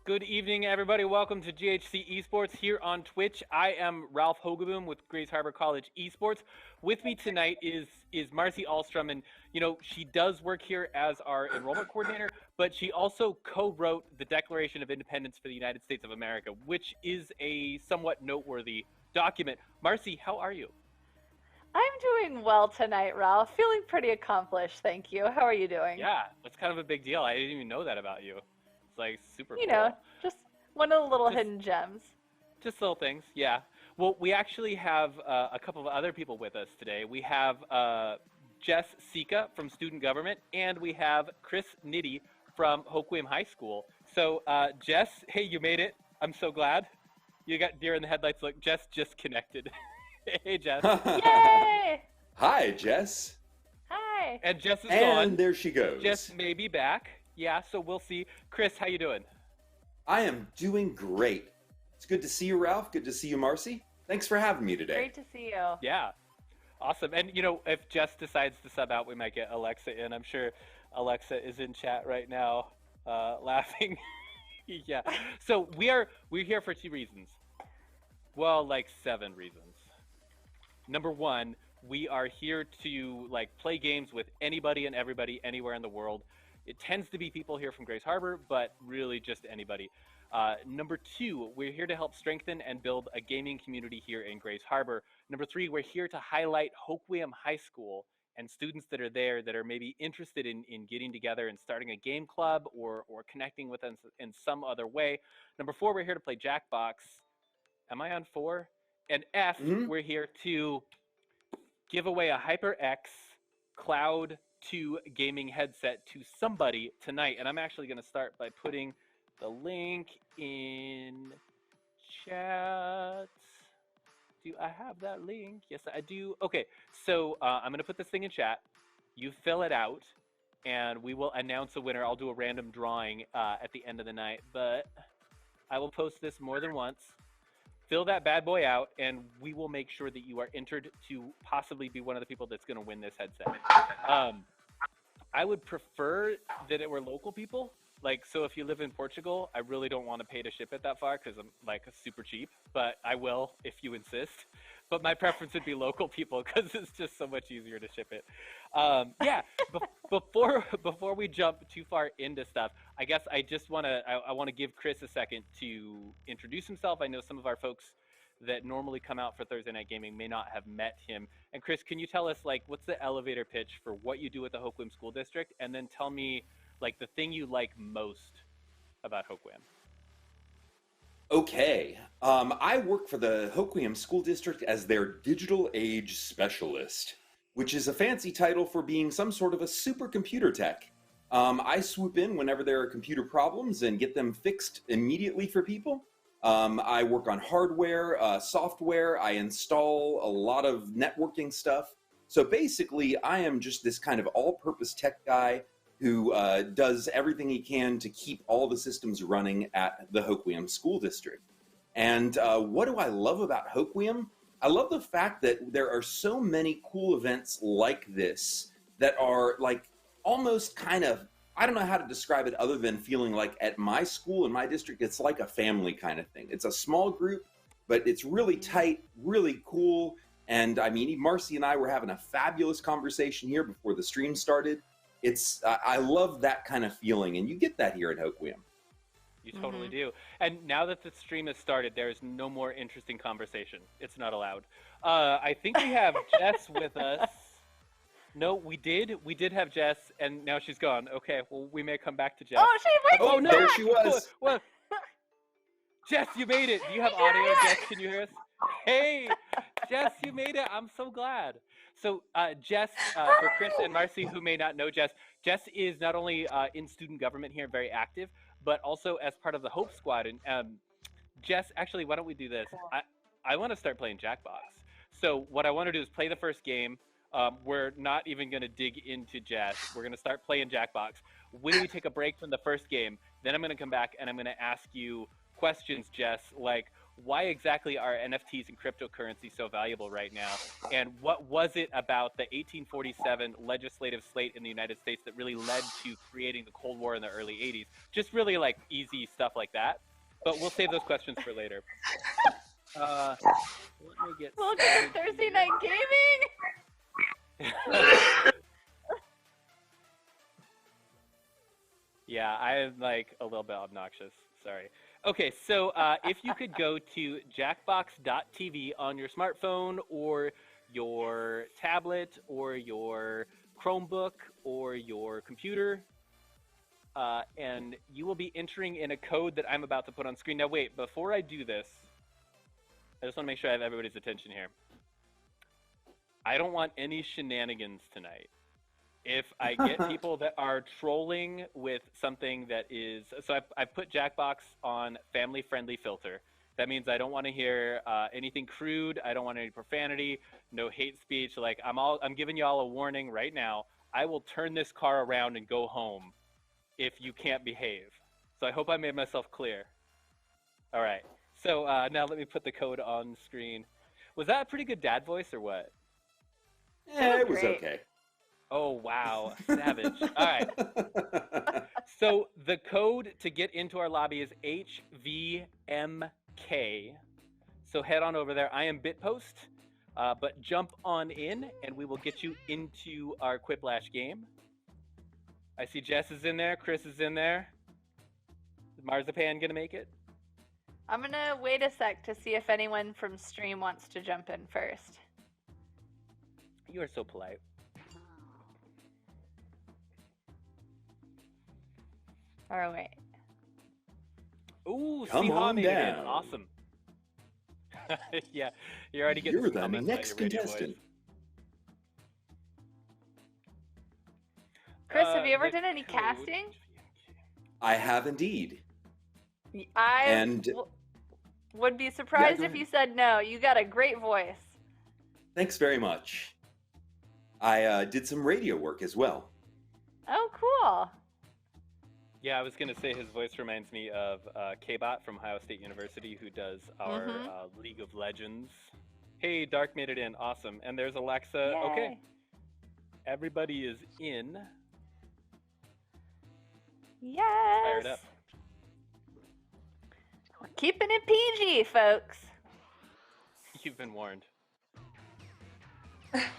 Good evening, everybody. Welcome to GHC Esports here on Twitch. I am Ralph Hoquiam with Grace Harbor College Esports. With me tonight is Marcy Alstrom, and she does work here as our enrollment coordinator, but she also co-wrote the Declaration of Independence for the United States of America, which is a somewhat noteworthy document. Marcy, how are you? I'm doing well tonight, Ralph. Feeling pretty accomplished, thank you. How are you doing? Yeah, that's kind of a big deal. I didn't even know that about you. It's like super You know, cool. just one of the little Just hidden gems. Just little things, yeah. Well, we actually have a couple of other people with us today. We have Jess Sika from Student Government, and we have Chris Nitty from Hoquiam High School. So, Jess, hey, you made it. I'm so glad. You got deer in the headlights. Look, Jess just connected. Hey, Jess. Yay! Hi, Jess. Hi. And Jess is And gone. there she goes. Jess may be back. Yeah, so we'll see. Chris, how you doing? I am doing great. It's good to see you, Ralph. Good to see you, Marcy. Thanks for having me today. Great to see you. Yeah. Awesome. And, if Jess decides to sub out, we might get Alexa in. I'm sure Alexa is in chat right now, laughing. Yeah. So we're here for two reasons. Well, like 7 reasons. Number one, we are here to play games with anybody and everybody anywhere in the world. It tends to be people here from Grace Harbor, but really just anybody. Number two, we're here to help strengthen and build a gaming community here in Grace Harbor. Number three, we're here to highlight Hoquiam High School and students that are there that are maybe interested in getting together and starting a game club or connecting with us in some other way. Number four, we're here to play Jackbox. Am I on 4? And F, we're here to give away a HyperX Cloud 2 gaming headset to somebody tonight. And I'm actually going to start by putting the link in chat. Do I have that link? Yes, I do. Okay, so I'm going to put this thing in chat. You fill it out, and we will announce a winner. I'll do a random drawing at the end of the night, but I will post this more than once. Fill that bad boy out, and we will make sure that you are entered to possibly be one of the people that's going to win this headset. I would prefer that it were local people. So if you live in Portugal, I really don't want to pay to ship it that far because I'm super cheap, but I will if you insist. But my preference would be local people because it's just so much easier to ship it. Yeah, before we jump too far into stuff, I guess I just want to give Chris a second to introduce himself. I know some of our folks that normally come out for Thursday Night Gaming may not have met him. And Chris, can you tell us what's the elevator pitch for what you do at the Hoquiam School District, and then tell me the thing you like most about Hoquiam? Okay. I work for the Hoquiam School District as their Digital Age Specialist, which is a fancy title for being some sort of a supercomputer tech. I swoop in whenever there are computer problems and get them fixed immediately for people. I work on hardware, software. I install a lot of networking stuff. So basically, I am just this kind of all-purpose tech guy who does everything he can to keep all the systems running at the Hoquiam School District. And what do I love about Hoquiam? I love the fact that there are so many cool events like this that are almost kind of, I don't know how to describe it other than feeling like at my school in my district, it's like a family kind of thing. It's a small group, but it's really tight, really cool. And I mean, Marcy and I were having a fabulous conversation here before the stream started. I love that kind of feeling, and you get that here at Hoquiam. You totally do. And now that the stream has started, there is no more interesting conversation. It's not allowed. I think we have Jess with us. No, we did have Jess, and now she's gone. Okay, well, we may come back to Jess. Oh, she might be there back! she was. Well, Jess, you made it. Do you have audio? Jess, can you hear us? Hey, Jess, you made it. I'm so glad. So Jess, for Chris and Marcy, who may not know Jess is not only in student government here, very active, but also as part of the Hope Squad. And Jess, actually, why don't we do this? I want to start playing Jackbox. So what I want to do is play the first game. We're not even going to dig into Jess. We're going to start playing Jackbox. When we take a break from the first game, then I'm going to come back and I'm going to ask you questions, Jess, like why exactly are NFTs and cryptocurrency so valuable right now? And what was it about the 1847 legislative slate in the United States that really led to creating the Cold War in the early 80s? Just really like easy stuff like that. But we'll save those questions for later. Let me get Welcome to Thursday Night Gaming! Yeah, I am like a little bit obnoxious. Sorry. Okay, so if you could go to jackbox.tv on your smartphone or your tablet or your Chromebook or your computer, and you will be entering in a code that I'm about to put on screen. Now, wait, before I do this, I just want to make sure I have everybody's attention here. I don't want any shenanigans tonight. If I get people that are trolling with something that is, so I've put Jackbox on family-friendly filter. That means I don't want to hear anything crude. I don't want any profanity, no hate speech. Like I'm giving you all a warning right now. I will turn this car around and go home if you can't behave. So I hope I made myself clear. All right. So now let me put the code on screen. Was that a pretty good dad voice or what? Yeah, it was Great. okay. Oh, wow. Savage. All right. So the code to get into our lobby is HVMK. So head on over there. I am Bitpost, but jump on in and we will get you into our Quiplash game. I see Jess is in there. Chris is in there. Is Marzipan going to make it? I'm gonna wait a sec to see if anyone from stream wants to jump in first. You are so polite. Or wait. Ooh, Come Seehaw on made it in. down. Awesome. Yeah, you're already getting You're some the comments about next your radio contestant. voice. Chris, have you ever The done any code- casting? I have indeed. I And- would be surprised go if you ahead. said no. You got a great voice. Thanks very much. I did some radio work as well. Oh, cool. Yeah, I was going to say his voice reminds me of K-Bot from Ohio State University, who does our League of Legends. Hey, Dark made it in. Awesome. And there's Alexa. Yay. Okay. Everybody is in. Yes. Fired up. We're keeping it PG, folks. You've been warned. Welcome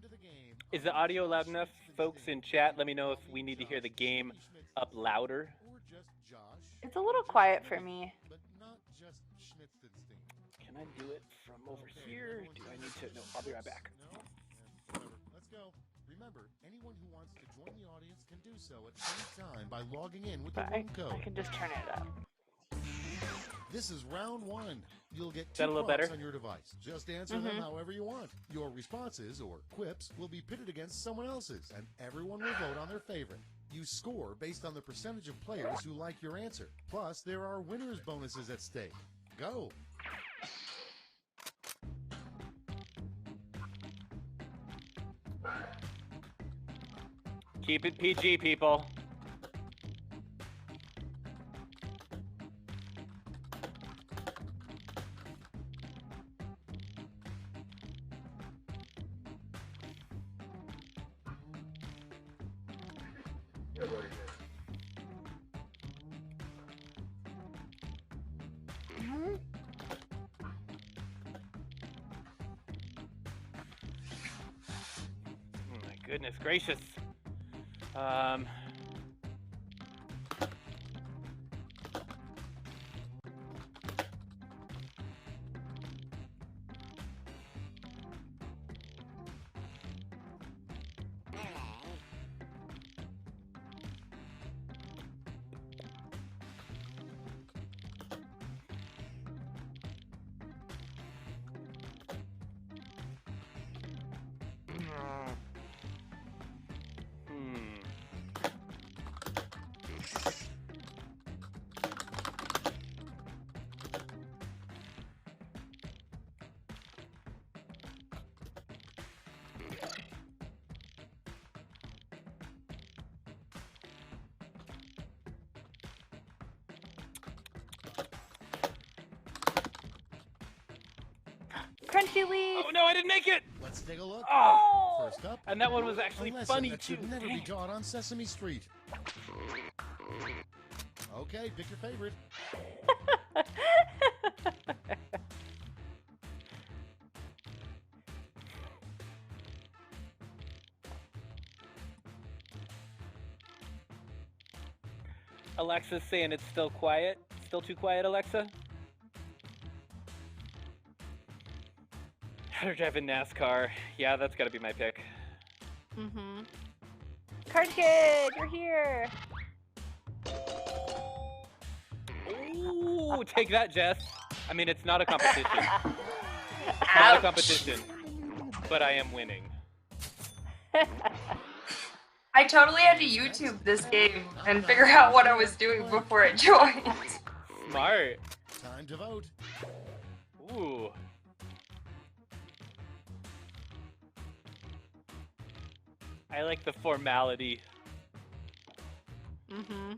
to the game. Is the audio loud enough, folks in chat? Let me know if we need to hear the game up louder. Or just Josh. It's a little quiet for me. But not just Schmitzenstein. Can I do it from over here? Do I need to? No, I'll be right back. No? Whatever. Let's go. Remember, anyone who wants to join the audience can do so at any time by logging in with the But I room code. can just turn it up. This is round one. You'll get that a two little prompts better? on your device. Just answer them however you want. Your responses, or quips, will be pitted against someone else's, and everyone will vote on their favorite. You score based on the percentage of players who like your answer. Plus, there are winners' bonuses at stake. Go! Keep it PG, people. Oh my goodness gracious. Crunchy leaf. Oh no, I didn't make it. Let's take a look. Oh, First up, and that one was actually a lesson funny that too. should never be Dang. taught on Sesame Street. Okay, pick your favorite. Alexa's saying it's still quiet. Still too quiet, Alexa? How to drive in NASCAR. Yeah, that's gotta be my pick. Mm-hmm. Card Kid, you're here. Ooh, take that, Jess. I mean, it's not a competition. It's not a competition. But I am winning. I totally had to YouTube this game and figure out what I was doing before it joined. Smart. Time to vote. Ooh. I like the formality. Mm-hmm.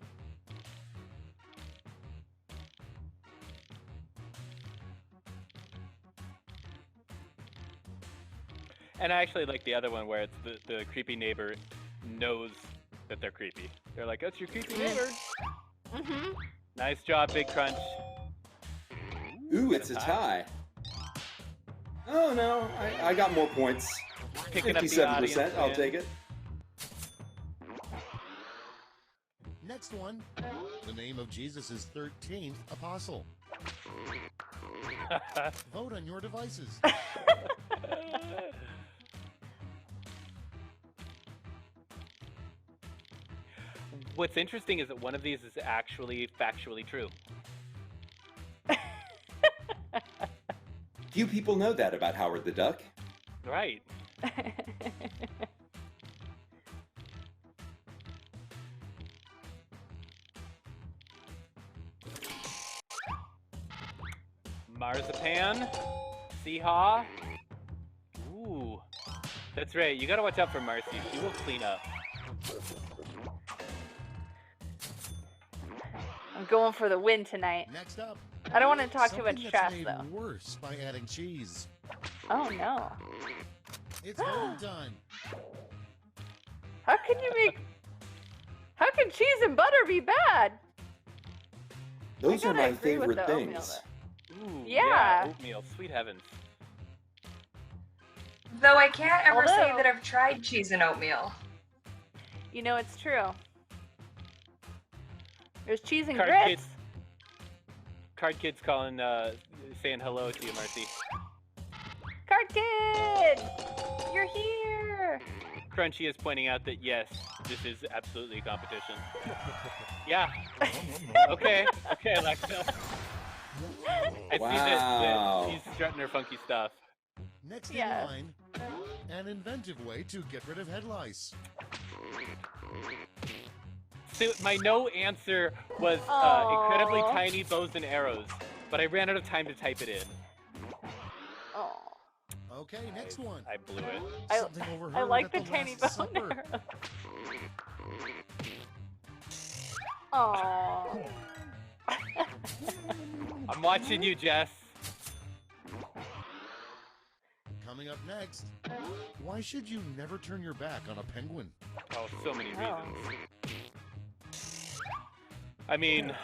And I actually like the other one where it's the creepy neighbor knows that they're creepy. They're like, that's your creepy neighbor. Mm-hmm. Nice job, Big Crunch. Ooh, it's a tie. Oh no, I got more points. Picking up the 57%, audience I'll win. take it. Next one. The name of Jesus' 13th apostle. Vote on your devices. What's interesting is that one of these is actually factually true. Few people know that about Howard the Duck. Right. Marzipan. Seehaw. Ooh. That's right. You gotta watch out for Marcy. She will clean up. I'm going for the win tonight. Next up. I don't want to talk too much something trash, that's though. made worse by adding cheese. Oh, no. It's voting time. How can you make... How can cheese and butter be bad? Those I are gotta my agree with favorite the oatmeal, things. Ooh, Yeah. Oatmeal. Sweet heavens. Though I can't ever say Although- that I've tried cheese and oatmeal. You know, it's true. There's cheese and Card grits. Kid. Card Kid's calling, saying hello to you, Marcy. Card Kid! You're here! Crunchy is pointing out that yes, this is absolutely a competition. Yeah. Okay. Okay, Alexa. I see Wow. that she's strutting her funky stuff. Next Yeah. in line, an inventive way to get rid of head lice. So my no answer was incredibly Aw. tiny bows and arrows, but I ran out of time to type it in. Oh, Okay, next one. I blew it. Something overheard I like at the tiny Last bone Supper. arrow. Aww. I'm watching you, Jess. Coming up next, why should you never turn your back on a penguin? Oh, so many Oh. reasons. I mean,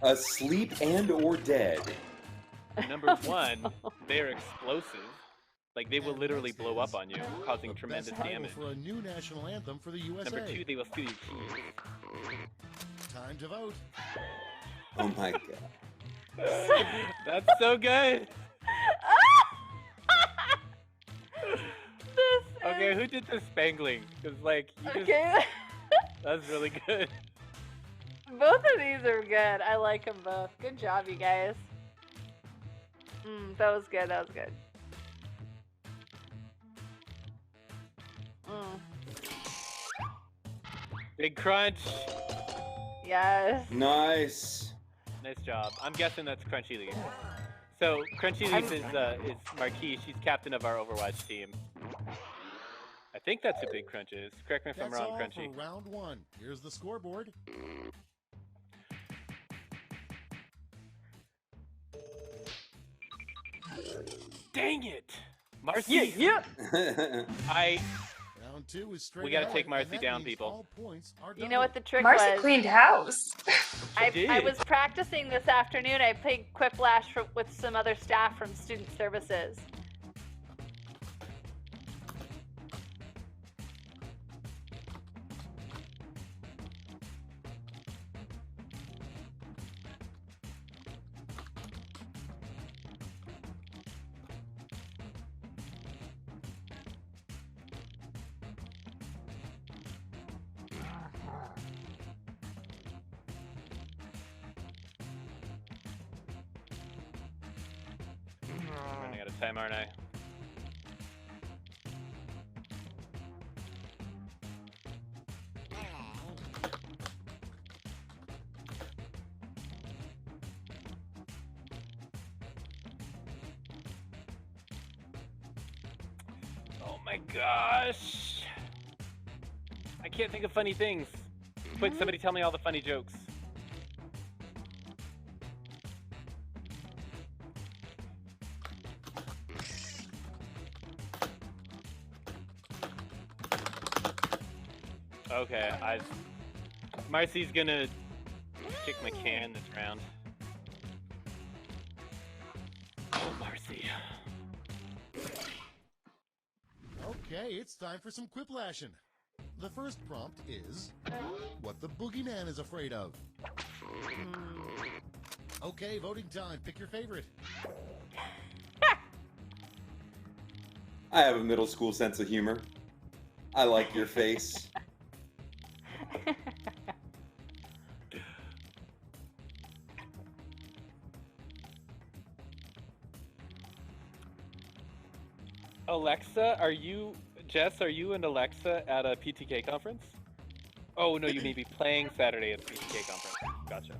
Asleep and or dead. number one, they're explosive. Like, they will And literally next blow up is on you, causing the tremendous best title damage. for a new national anthem for the USA. Number two, they will steal your keys. Time to vote. Oh my god. That's so good. This Okay, is... who did the spangling? Because, like, you just, Okay. that's really good. Both of these are good. I like them both. Good job, you guys. That was good. That was good. Big crunch. Yes. Nice. Nice job. I'm guessing that's Crunchy Leaf. So Crunchy Leaf is Marquise. She's captain of our Overwatch team. I think that's who Big Crunch is. Correct me if I'm That's wrong, all Crunchy. for round one. Here's the scoreboard. Dang it, Marcy. Yeah. Round 2 is straight We gotta ahead, take Marcy and that down, means people. all points are You know what the trick Marcy was? cleaned house. I did. was practicing this afternoon. I played Quiplash with some other staff from Student Services. I'm running out of time, aren't I? Oh my gosh! I can't think of funny things. Quick, somebody tell me all the funny jokes. Okay, Marcy's gonna kick my can this round. Oh, Marcy. Okay, it's time for some quiplashing. The first prompt is what the boogeyman is afraid of. Okay, voting time. Pick your favorite. I have a middle school sense of humor. I like your face. Alexa, Jess, are you and Alexa at a PTK conference? Oh, no, you may be playing Saturday at the PTK conference. Gotcha.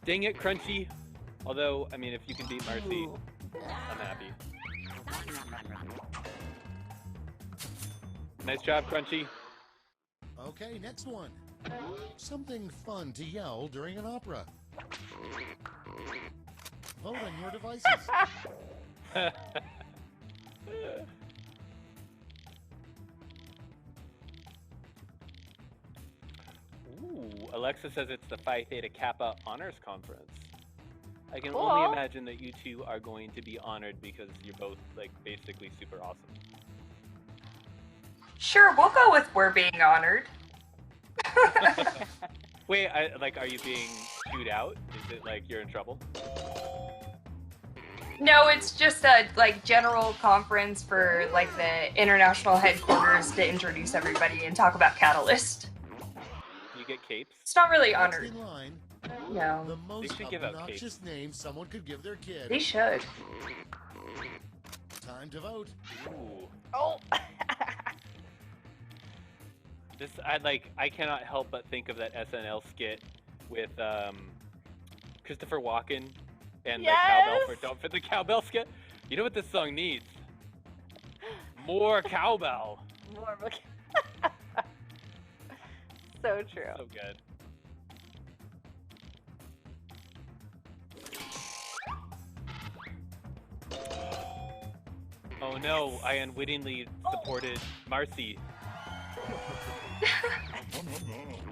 Dang it, Crunchy. Although, I mean, if you can beat Marcy, I'm happy. Nice job, Crunchy. Okay, next one. Something fun to yell during an opera. Vote on your devices. Ooh, Alexa says it's the Phi Theta Kappa Honors Conference. I can Cool. only imagine that you two are going to be honored because you're both, like, basically super awesome. Sure, we'll go with we're being honored. Wait, are you being chewed out? Is it like you're in trouble? No, it's just a general conference for the international headquarters to introduce everybody and talk about Catalyst. Do you get capes? It's not really Next honored. in line, No, the most should give out obnoxious name someone could give their kid. they should. Time to vote. Ooh. Oh. I cannot help but think of that SNL skit with Christopher Walken and the cowbell for Don't Fit the Cowbell skit. You know what this song needs? More cowbell. More so true. So good. Oh no, I unwittingly supported Marcy.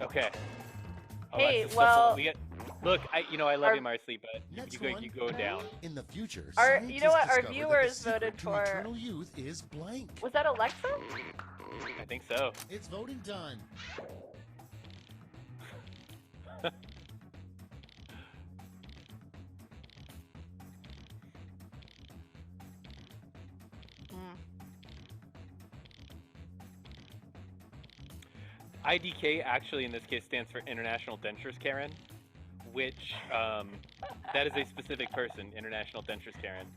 Okay. Hey, Alexis, well- look, I love you, Marcy, but Next you one. go down. In the future, You know what? Our scientists discovered that the viewers secret voted to for- eternal youth is blank. Was that Alexa? I think so. It's voting time. IDK actually in this case stands for International Dentures Karen, which that is a specific person, International Dentures Karen.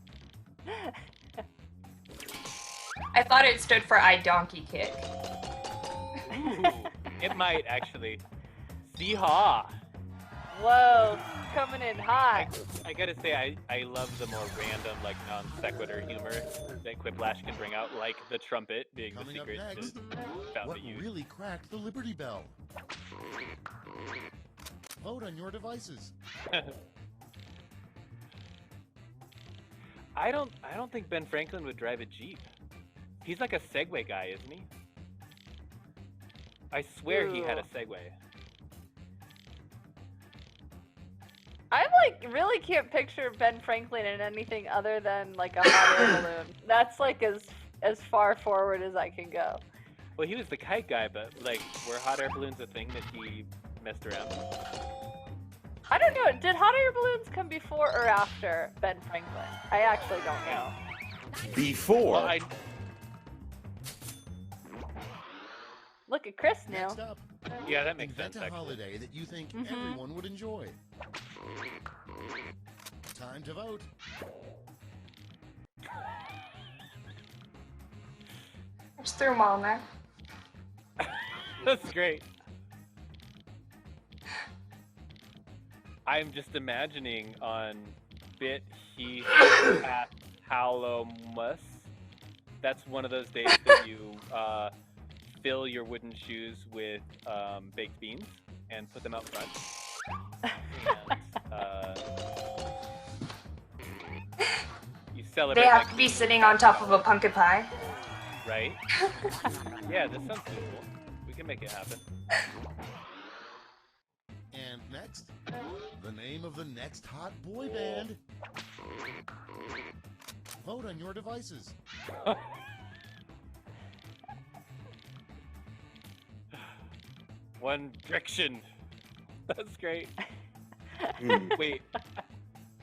I thought it stood for I donkey kick. Ooh, it might actually. See-haw. Whoa, coming in hot. I gotta say, I love the more random, like non sequitur humor that Quiplash can bring out, like the trumpet being the Coming up secret next, found what the youth. really cracked the Liberty Bell? Vote on your devices. I don't think Ben Franklin would drive a Jeep. He's like a Segway guy, isn't he? I swear he had a Segway. I like really can't picture Ben Franklin in anything other than like a hot air balloon. That's like as far forward as I can go. Well, he was the kite guy, but like, were hot air balloons a thing that he messed around with? I don't know. Did hot air balloons come before or after Ben Franklin? I actually don't know. Before. Well, Look at Chris now. Next up, yeah, that makes invent sense. a Actually. holiday that you think everyone would enjoy. Time to vote. Just threw them all in there. That's great. I'm just imagining on Bit Heath at Halomus. That's one of those days that you fill your wooden shoes with baked beans and put them out front. And you celebrate. They have like, to be sitting on top of a pumpkin pie. right? Yeah, this sounds cool. We can make it happen. And next, the name of the next hot boy band. Vote on your devices. One Direction. That's great. Wait,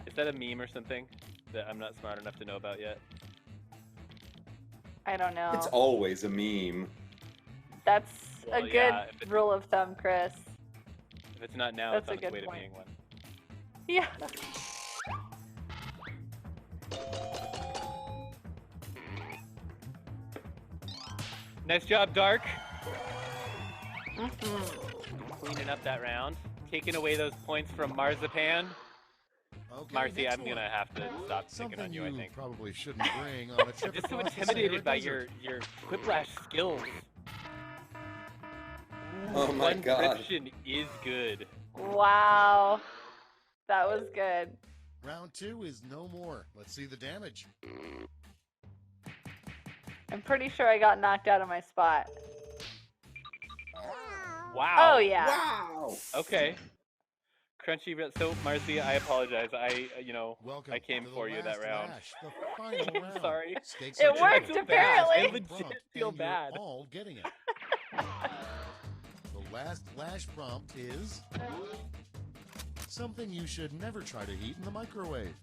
is that a meme or something that I'm not smart enough to know about yet? I don't know. It's always a meme. That's Well, a good yeah, if it's- rule of thumb, Chris. If it's not now, That's it's a on its good way to point. being one. Yeah. Nice job, Dark. Mm-hmm. Cleaning up that round. Taking away those points from Marzipan. Okay, Marcy, next I'm gonna one. have to stop picking Something on you, I think. probably shouldn't bring on a I'm trip just so across the intimidated by Sahara your Desert. quiplash skills. Oh my One god. Direction is good. Wow. That was good. Round 2 is no more. Let's see the damage. I'm pretty sure I got knocked out of my spot. Wow. Oh, yeah. Wow. Okay. Crunchy. So, Marcy, I apologize. Welcome I came to the for you that last round. lash, the final round. Sorry. Stakes It are worked, triple. apparently. I Last legit prompt, feel and you're bad. all getting it. The last lash prompt is something you should never try to heat in the microwave.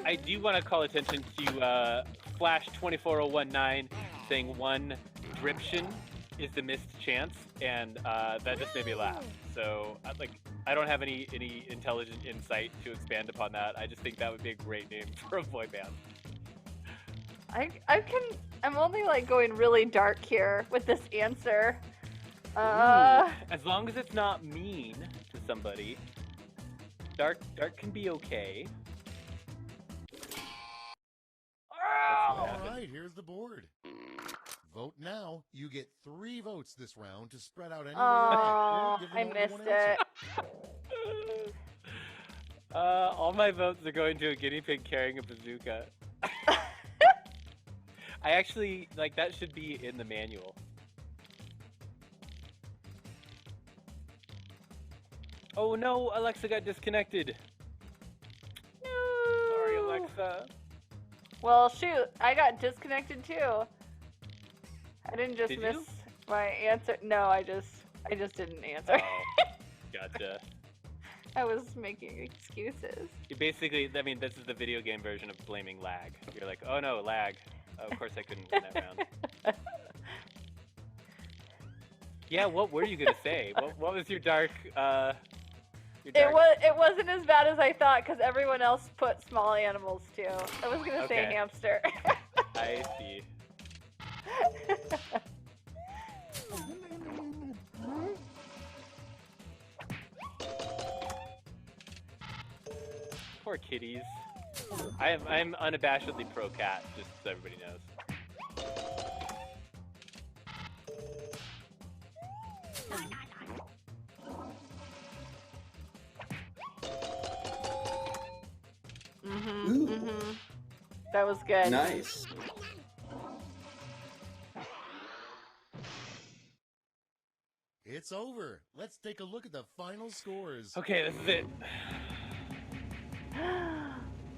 I do want to call attention to Flash 24019 saying one Dription is the missed chance, and that just made me laugh. So, I don't have any intelligent insight to expand upon that. I just think that would be a great name for a boy band. I'm only like going really dark here with this answer. Ooh, as long as it's not mean to somebody, dark can be okay. All right, here's the board. Vote now. You get 3 votes this round to spread out any way you Oh, like. Or give I only missed one answer. it. All my votes are going to a guinea pig carrying a bazooka. I actually, that should be in the manual. Oh no, Alexa got disconnected. No. Sorry, Alexa. Well, shoot, I got disconnected too. I didn't just Did miss you? my answer. No, I just didn't answer. Oh, gotcha. I was making excuses. You basically, this is the video game version of blaming lag. You're like, oh no, lag. Oh, of course I couldn't win that round. Yeah, what were you gonna say? What was your dark? It wasn't as bad as I thought because everyone else put small animals too. I was gonna say Okay. hamster. I see. Poor kitties. I'm unabashedly pro cat, just so everybody knows. Ooh. That was good. Nice. It's over. Let's take a look at the final scores. Okay, this is it.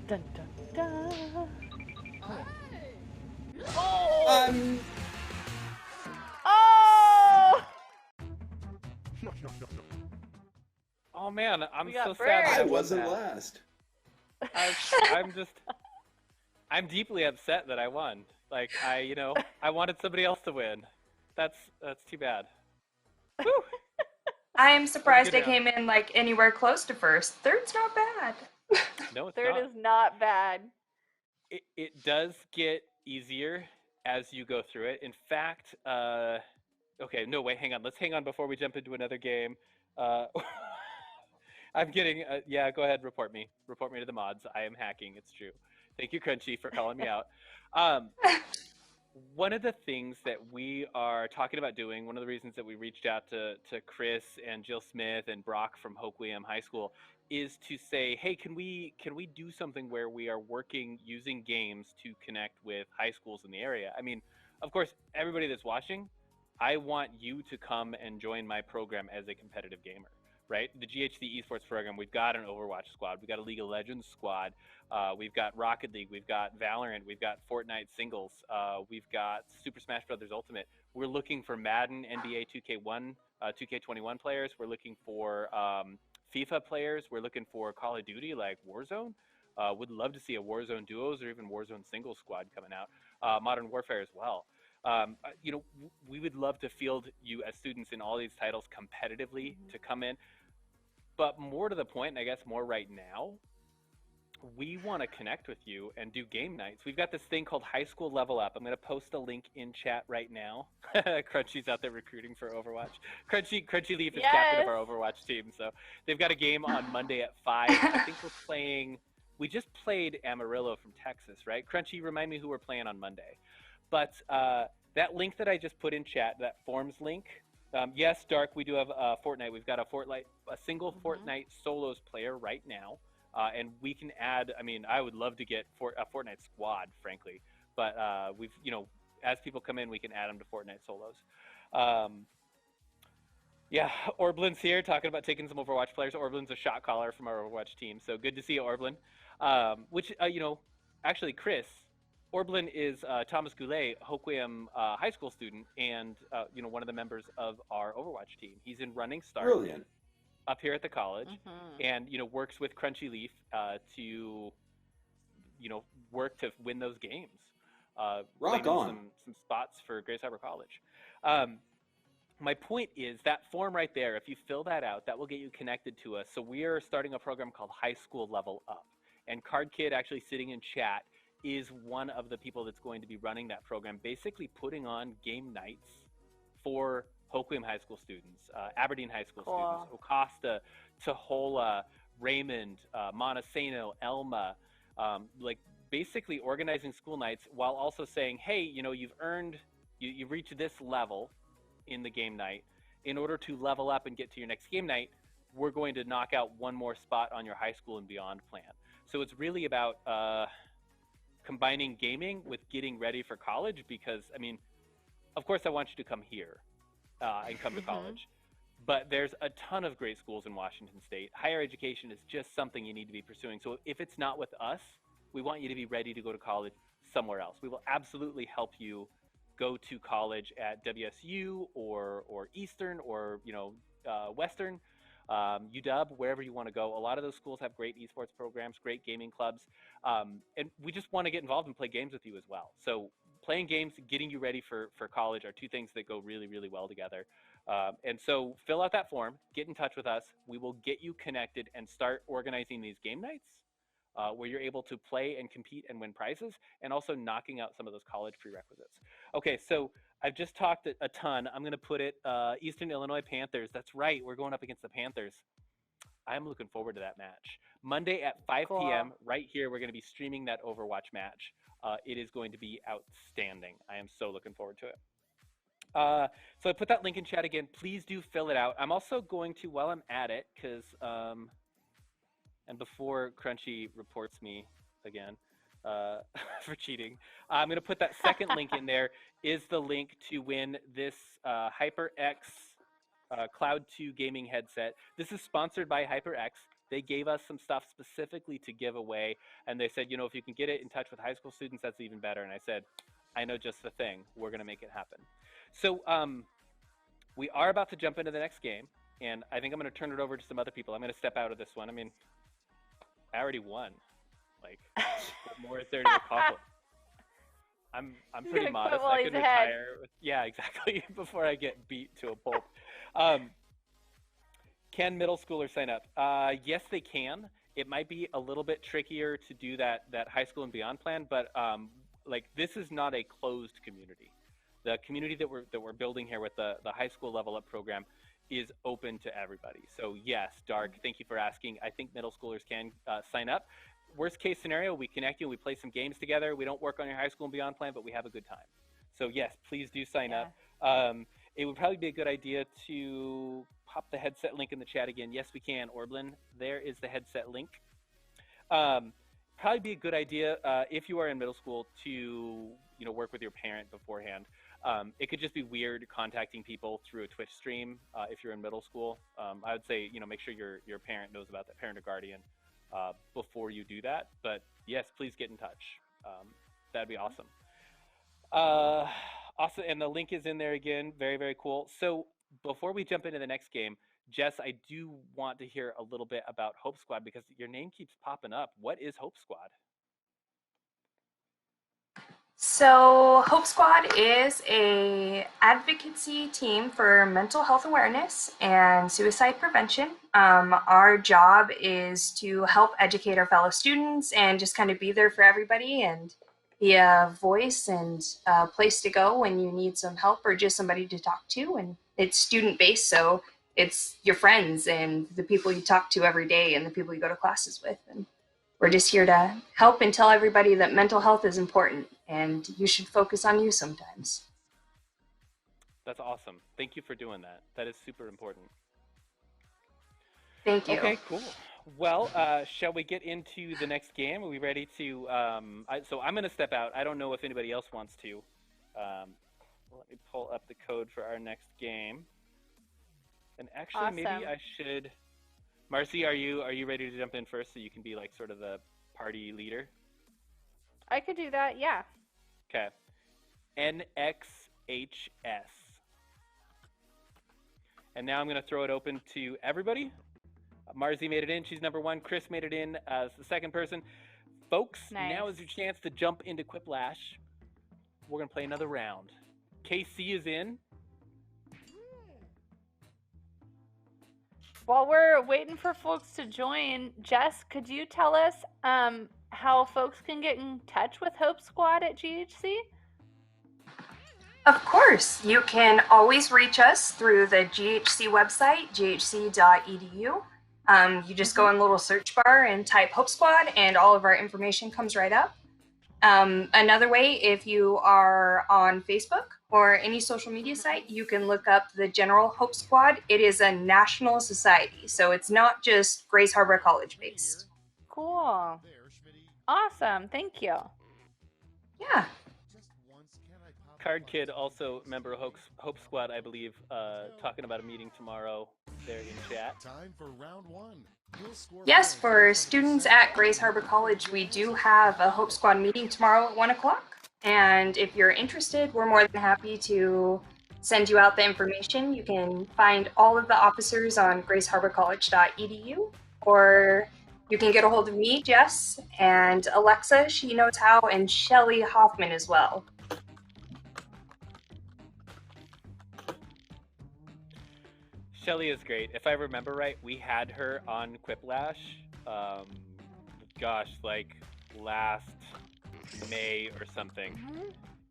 Dun dun dun. Um, Oh! Oh man, I'm We got so sad. burned. that I won wasn't that. last. I'm deeply upset that I won. Like I wanted somebody else to win. That's too bad. Woo! I'm surprised good I came in like anywhere close to first. Third's not bad. No, it's Third not. is not bad. It does get easier as you go through it. In fact, okay, no, wait, hang on. Let's hang on before we jump into another game. I'm getting, yeah, go ahead, report me. Report me to the mods. I am hacking, it's true. Thank you, Crunchy, for calling me out. One of the things that we are talking about doing, one of the reasons that we reached out to Chris and Jill Smith and Brock from Hoquiam High School is to say, hey, can we do something where we are working using games to connect with high schools in the area? I mean, of course, everybody that's watching, I want you to come and join my program as a competitive gamer, right? The GHC esports program, we've got an Overwatch squad, we've got a League of Legends squad, we've got Rocket League, we've got Valorant, we've got Fortnite singles, we've got Super Smash Brothers Ultimate. We're looking for Madden, NBA 2K1, 2K21 players. We're looking for FIFA players. We're looking for Call of Duty like Warzone. Would love to see a Warzone duos or even Warzone singles squad coming out. Modern Warfare as well. We would love to field you as students in all these titles competitively to come in. But more to the point, and I guess more right now, we want to connect with you and do game nights. We've got this thing called High School Level Up. I'm going to post a link in chat right now. Crunchy's out there recruiting for Overwatch. Crunchy Leaf is captain of our Overwatch team, so they've got a game on Monday at 5. I think we just played Amarillo from Texas, right? Crunchy, remind me who we're playing on Monday. But that link that I just put in chat, that forms link, yes, Dark, we do have Fortnite. We've got a single Fortnite solos player right now. And we can add, I mean, I would love to get a Fortnite squad, frankly. But we've, as people come in, we can add them to Fortnite solos. Yeah, Orblin's here talking about taking some Overwatch players. Orblin's a shot caller from our Overwatch team. So good to see you, Orblin. Actually, Chris, Orblin is Thomas Goulet, Hoquiam high school student, and, one of the members of our Overwatch team. He's in Running Start. Brilliant. Up here at the college, and works with Crunchy Leaf to work to win those games. Rock on. Some spots for Grace Harbor College. My point is that form right there. If you fill that out, that will get you connected to us. So we are starting a program called High School Level Up, and Card Kid, actually sitting in chat, is one of the people that's going to be running that program, basically putting on game nights for Hoquiam High School students, Aberdeen High School students, Ocasta, Tohola, Raymond, Montesano, Elma, basically organizing school nights while also saying, hey, you've reached this level in the game night. In order to level up and get to your next game night, we're going to knock out one more spot on your high school and beyond plan. So it's really about combining gaming with getting ready for college because, I mean, of course I want you to come here. And come to college. But there's a ton of great schools in Washington State. Higher education is just something you need to be pursuing. So if it's not with us, we want you to be ready to go to college somewhere else. We will absolutely help you go to college at WSU or Eastern or Western, UW, wherever you want to go. A lot of those schools have great esports programs, great gaming clubs, and we just want to get involved and play games with you as well. So playing games, getting you ready for college are two things that go really, really well together. And so fill out that form, get in touch with us. We will get you connected and start organizing these game nights where you're able to play and compete and win prizes, and also knocking out some of those college prerequisites. Okay, so I've just talked a ton. I'm going to put it Eastern Illinois Panthers. That's right. We're going up against the Panthers. I'm looking forward to that match. Monday at 5 Cool. p.m. right here, we're going to be streaming that Overwatch match. It is going to be outstanding. I am so looking forward to it. So I put that link in chat again. Please do fill it out. I'm also going to, while I'm at it, because and before Crunchy reports me again for cheating, I'm going to put that second link in there. Is the link to win this HyperX Cloud 2 gaming headset. This is sponsored by HyperX. They gave us some stuff specifically to give away, and they said, if you can get it in touch with high school students, that's even better. And I said, I know just the thing. We're going to make it happen. So we are about to jump into the next game, and I think I'm going to turn it over to some other people. I'm going to step out of this one. I mean, I already won. Like, what more is there to accomplish? I'm pretty modest. I could retire. Yeah, exactly. Before I get beat to a pulp. Can middle schoolers sign up? Yes, they can. It might be a little bit trickier to do that high school and beyond plan, but like, this is not a closed community. The community that we're building here with the high school level up program is open to everybody. So yes, Dark, thank you for asking. I think middle schoolers can sign up. Worst case scenario, we connect you, we play some games together. We don't work on your high school and beyond plan, but we have a good time. So yes, please do sign up. It would probably be a good idea to pop the headset link in the chat again. Yes, we can, Orblin. There is the headset link. Probably be a good idea if you are in middle school to work with your parent beforehand. It could just be weird contacting people through a Twitch stream if you're in middle school. I would say make sure your parent knows about that, parent or guardian, before you do that. But yes, please get in touch. That'd be awesome. Also, and the link is in there again. Very, very cool. So before we jump into the next game, Jess, I do want to hear a little bit about Hope Squad because your name keeps popping up. What is Hope Squad? So Hope Squad is a advocacy team for mental health awareness and suicide prevention. Our job is to help educate our fellow students and just kind of be there for everybody and be a voice and a place to go when you need some help or just somebody to talk to. And it's student-based, so it's your friends and the people you talk to every day and the people you go to classes with. And we're just here to help and tell everybody that mental health is important and you should focus on you sometimes. That's awesome. Thank you for doing that. That is super important. Thank you. Okay, cool. Well, shall we get into the next game? Are we ready to? So I'm going to step out. I don't know if anybody else wants to. Let me pull up the code for our next game. And actually, awesome. Maybe I should. Marcy, are you ready to jump in first so you can be like sort of the party leader? I could do that, yeah. Okay. NXHS. And now I'm going to throw it open to everybody. Marzi made it in. She's number one. Chris made it in as the second person. Folks, now is your chance to jump into Quiplash. We're going to play another round. KC is in. While we're waiting for folks to join, Jess, could you tell us how folks can get in touch with Hope Squad at GHC? Of course, you can always reach us through the GHC website, ghc.edu. You just go in the little search bar and type Hope Squad and all of our information comes right up. Another way, if you are on Facebook or any social media site, you can look up the General Hope Squad. It is a national society, so it's not just Grace Harbor College based. Cool. Awesome. Thank you. Yeah. Card Kid, also member of Hope Squad, I believe, talking about a meeting tomorrow there in chat. Time for round one. Yes, for students at Grace Harbor College, we do have a Hope Squad meeting tomorrow at 1 o'clock. And if you're interested, we're more than happy to send you out the information. You can find all of the officers on graceharborcollege.edu, or you can get a hold of me, Jess, and Alexa, she knows how, and Shelly Hoffman as well. Shelly is great. If I remember right, we had her on Quiplash, gosh, like last May or something.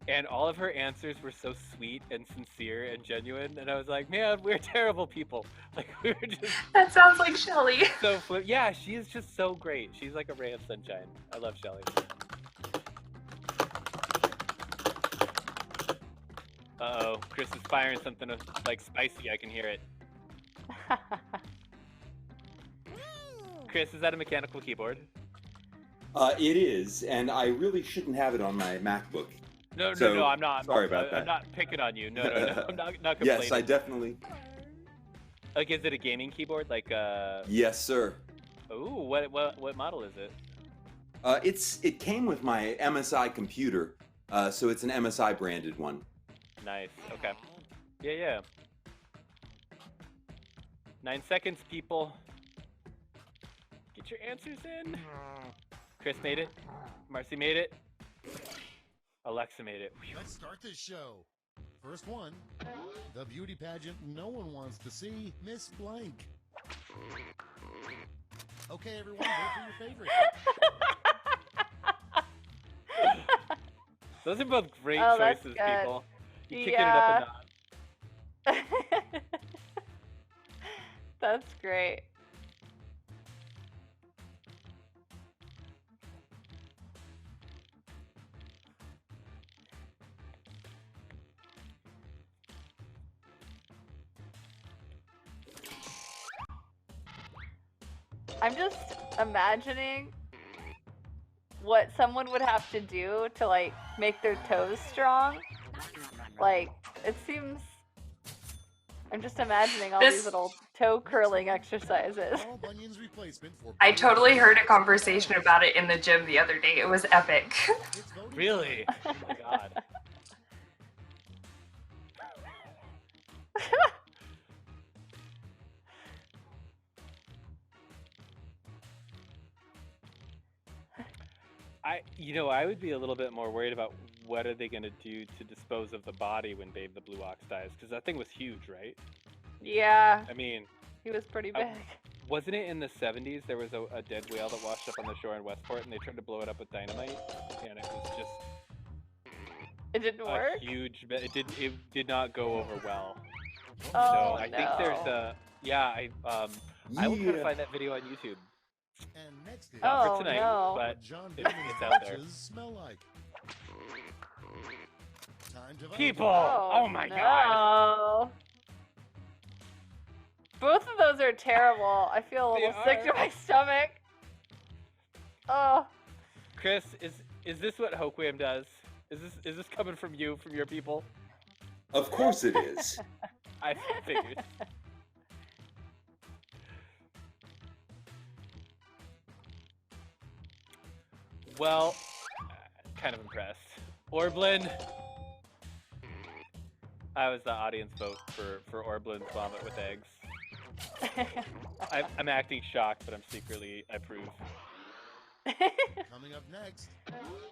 And all of her answers were so sweet and sincere and genuine. And I was like, man, we're terrible people. Like, we were just That sounds like Shelly. so yeah, she is just so great. She's like a ray of sunshine. I love Shelly. Uh-oh, Chris is firing something like spicy. I can hear it. Chris, is that a mechanical keyboard? It is, and I really shouldn't have it on my MacBook. No, So, I'm not. sorry about that. I'm not picking on you. No. I'm not complaining. Yes, I definitely. Like, is it a gaming keyboard? Like, Yes, sir. Ooh, what model is it? It came with my MSI computer, so it's an MSI branded one. Nice. Okay. Yeah. 9 seconds, people. Get your answers in. Chris made it. Marcy made it. Alexa made it. Whew. Let's start this show. First one, the beauty pageant no one wants to see, Miss Blank. Okay, everyone, vote for your favorite. Those are both great Oh, that's choices, good. people. You kicking it up a notch. That's great. I'm just imagining what someone would have to do to like make their toes strong. Like, it seems I'm just imagining all these little toe curling exercises. All Bunyan's replacement for I totally heard a conversation about it in the gym the other day. It was epic. It's voting Really? Oh my god. I would be a little bit more worried about what are they going to do to dispose of the body when Babe the Blue Ox dies, because that thing was huge, right? Yeah, I mean, he was pretty big. wasn't it in the 70s there was a dead whale that washed up on the shore in Westport, and they tried to blow it up with dynamite, and it was just It didn't work? a huge... It did not go over well. Oh, So I think there's a... Yeah, I will try to Yeah. find that video on YouTube. And next is Not Oh, for tonight, no. but what John it's Bennon's out there. watches smell like. Time to vote. People! Oh my god! no. Both of those are terrible. I feel a little They sick are. to my stomach. Oh, Chris, is this what Hoquiam does? Is this coming from you, from your people? Of course it is. I figured. Well, kind of impressed. Orblin. I was the audience vote for Orblin's vomit with eggs. I'm acting shocked, but I'm secretly I approve. Coming up next,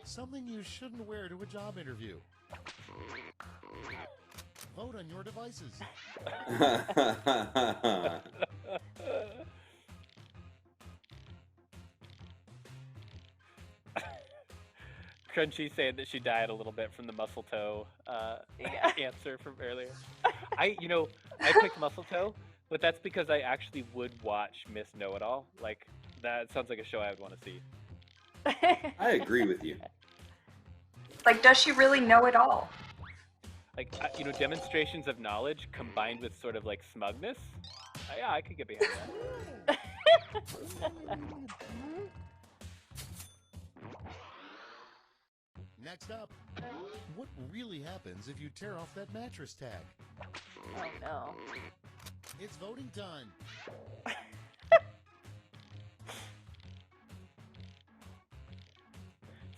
something you shouldn't wear to a job interview. Vote on your devices. Crunchy saying that she died a little bit from the muscle toe Yeah. answer from earlier. I picked muscle toe, but that's because I actually would watch Miss Know-It-All. Like, that sounds like a show I would want to see. I agree with you. Like, does she really know it all? Like, demonstrations of knowledge combined with sort of like smugness. Yeah, I could get behind that. Next up, what really happens if you tear off that mattress tag? Oh no. It's voting time.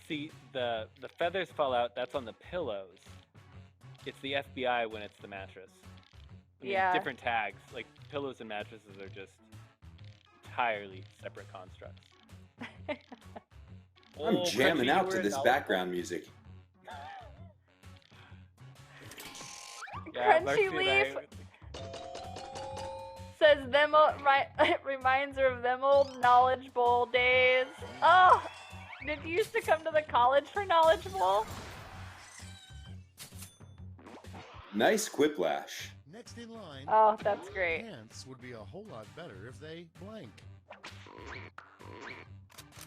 See, the feathers fall out, that's on the pillows. It's the FBI when it's the mattress. I mean, Yeah. different tags. Like, pillows and mattresses are just entirely separate constructs. I'm Oh, jamming Crunchy, out you to were this knowledgeable. background music. Yeah, Crunchy Marcy and Leaf I- says them it reminds her of them old Knowledge Bowl days. Oh, did you used to come to the college for Knowledge Bowl? Nice quiplash. Next in line, Oh, that's great. pants would be a whole lot better if they blank.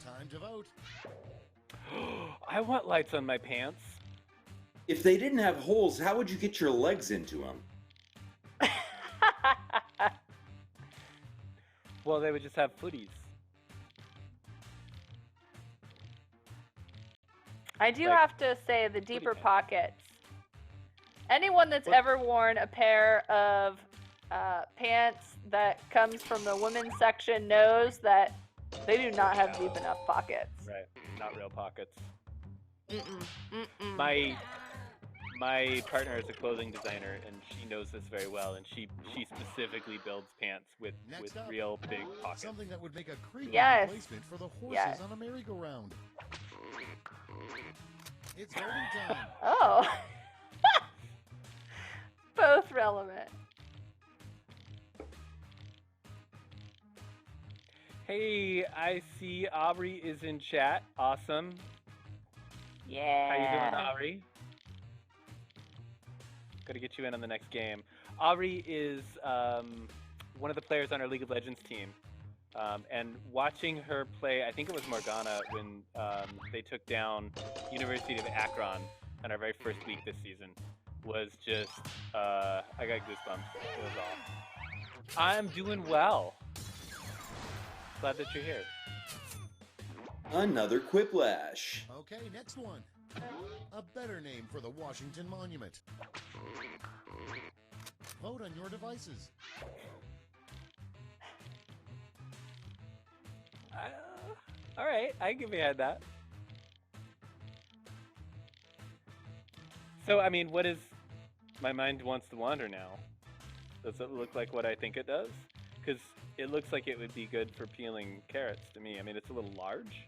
Time to vote. I want lights on my pants. If they didn't have holes, how would you get your legs into them? Well, they would just have footies. I do Like, have to say the deeper pants. pockets. Anyone that's What- ever worn a pair of pants that comes from the women's section knows that they do not have deep enough pockets. Right, not real pockets. Mm-mm. Mm-mm. My partner is a clothing designer, and she knows this very well. And she specifically builds pants with Next up, real big pockets. something that would make a creepy Yes. replacement for the horses Yes. on a merry-go-round. It's voting time. Oh. Both relevant. Hey, I see Aubrey is in chat. Awesome. Yeah. How you doing, Aubrey? Gotta get you in on the next game. Aubrey is one of the players on our League of Legends team. And watching her play, I think it was Morgana, when they took down University of Akron on our very first week this season, was just, I got goosebumps. It was awesome. I'm doing well. Glad that you're here. Another quiplash. Okay, next one. A better name for the Washington Monument. Vote on your devices. All right, I can get behind that. So, I mean, what is... My mind wants to wander now. Does it look like what I think it does? Because it looks like it would be good for peeling carrots to me. I mean, it's a little large.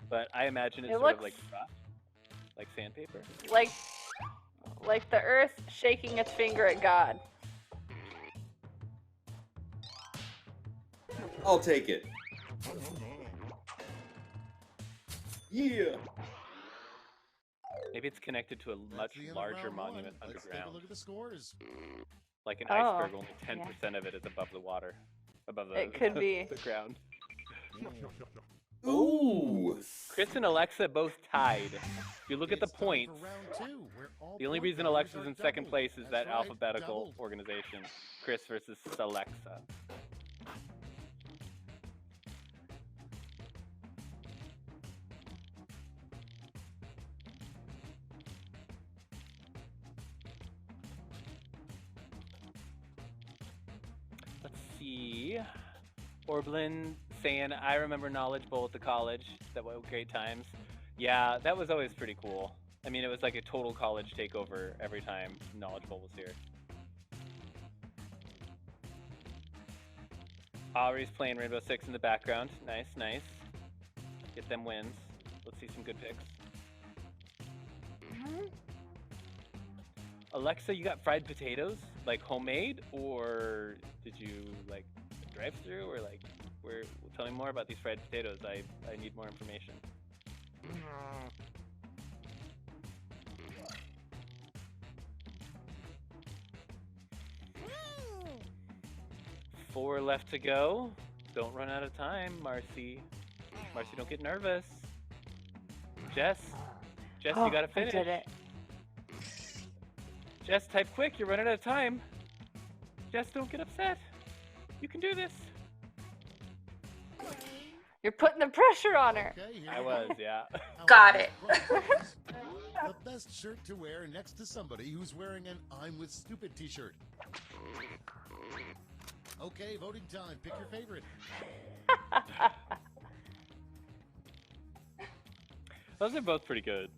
But I imagine it's It sort of looks- like rough. Like sandpaper. Like the earth shaking its finger at God. I'll take it. Yeah. Maybe it's connected to a That's much the end of larger round one. monument Let's take a underground. look at the scores. Like an Oh, iceberg, only 10% of it is above the water. Above the, It could be. the ground. Ooh. Chris and Alexa both tied. If you look at the It's time for points, round two, where all the only point reason values Alexa's are in second doubled. place is That's that right, alphabetical doubled. organization. Chris versus Alexa. Let's see. Orblin saying, I remember Knowledge Bowl at the college. That was great times. Yeah, that was always pretty cool. I mean, it was like a total college takeover every time Knowledge Bowl was here. Aubrey's playing Rainbow Six in the background. Nice, nice. Get them wins. Let's see some good picks. Alexa, you got fried potatoes? Like homemade? Or did you like drive through? Or like, tell me more about these fried potatoes. I need more information. 4 left to go. Don't run out of time, Marcy. Marcy, don't get nervous. Jess, you gotta finish. I did it. Jess, type quick. You're running out of time. Jess, don't get upset. You can do this. You're putting the pressure on her. Okay, here I we was, go. yeah. Got it. The best shirt to wear next to somebody who's wearing an I'm with Stupid t-shirt. Okay, voting time. Pick your favorite. Those are both pretty good.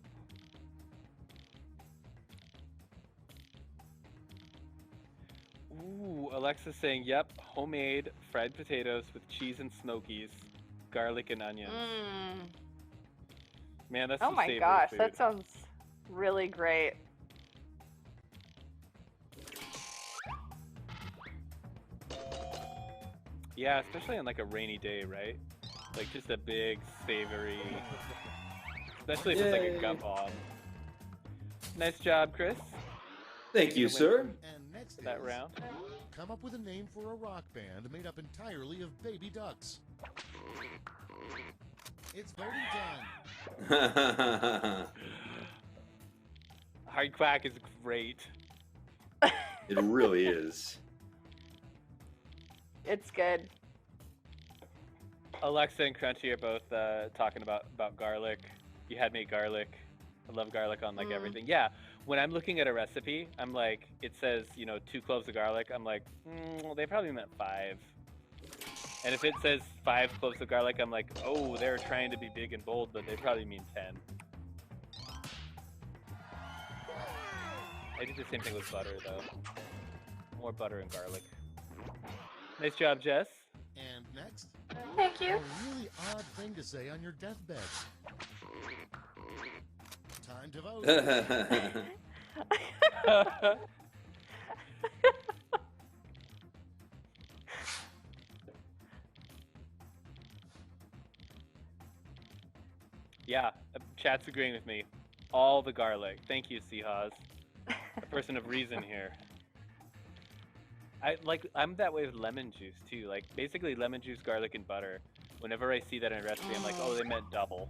Ooh, Alexa's saying, yep, homemade fried potatoes with cheese and smokies, garlic and onions. Mm. Man, that's Oh some my savory gosh, food. that sounds really great. Yeah, especially on like a rainy day, right? Like just a big savory, especially if it's like a Yay. gut bomb. Nice job, Chris. Thank you, sir. And next that is round. come up with a name for a rock band made up entirely of baby ducks. It's voting time. Hard Quack is great. It really is. It's good. Alexa and Crunchy are both talking about garlic. You had made garlic. I love garlic on like everything. Yeah, when I'm looking at a recipe, I'm like, it says, 2 cloves of garlic. I'm like, they probably meant 5. And if it says 5 cloves of garlic, I'm like, oh, they're trying to be big and bold, but they probably mean 10. I do the same thing with butter, though. More butter and garlic. Nice job, Jess. And next, Thank a you. really odd thing to say on your deathbed. Time to vote. Yeah, chat's agreeing with me. All the garlic. Thank you, Seahawes. A person of reason here. I'm that way with lemon juice too. Like basically lemon juice, garlic, and butter. Whenever I see that in a recipe, I'm like, oh, they meant double.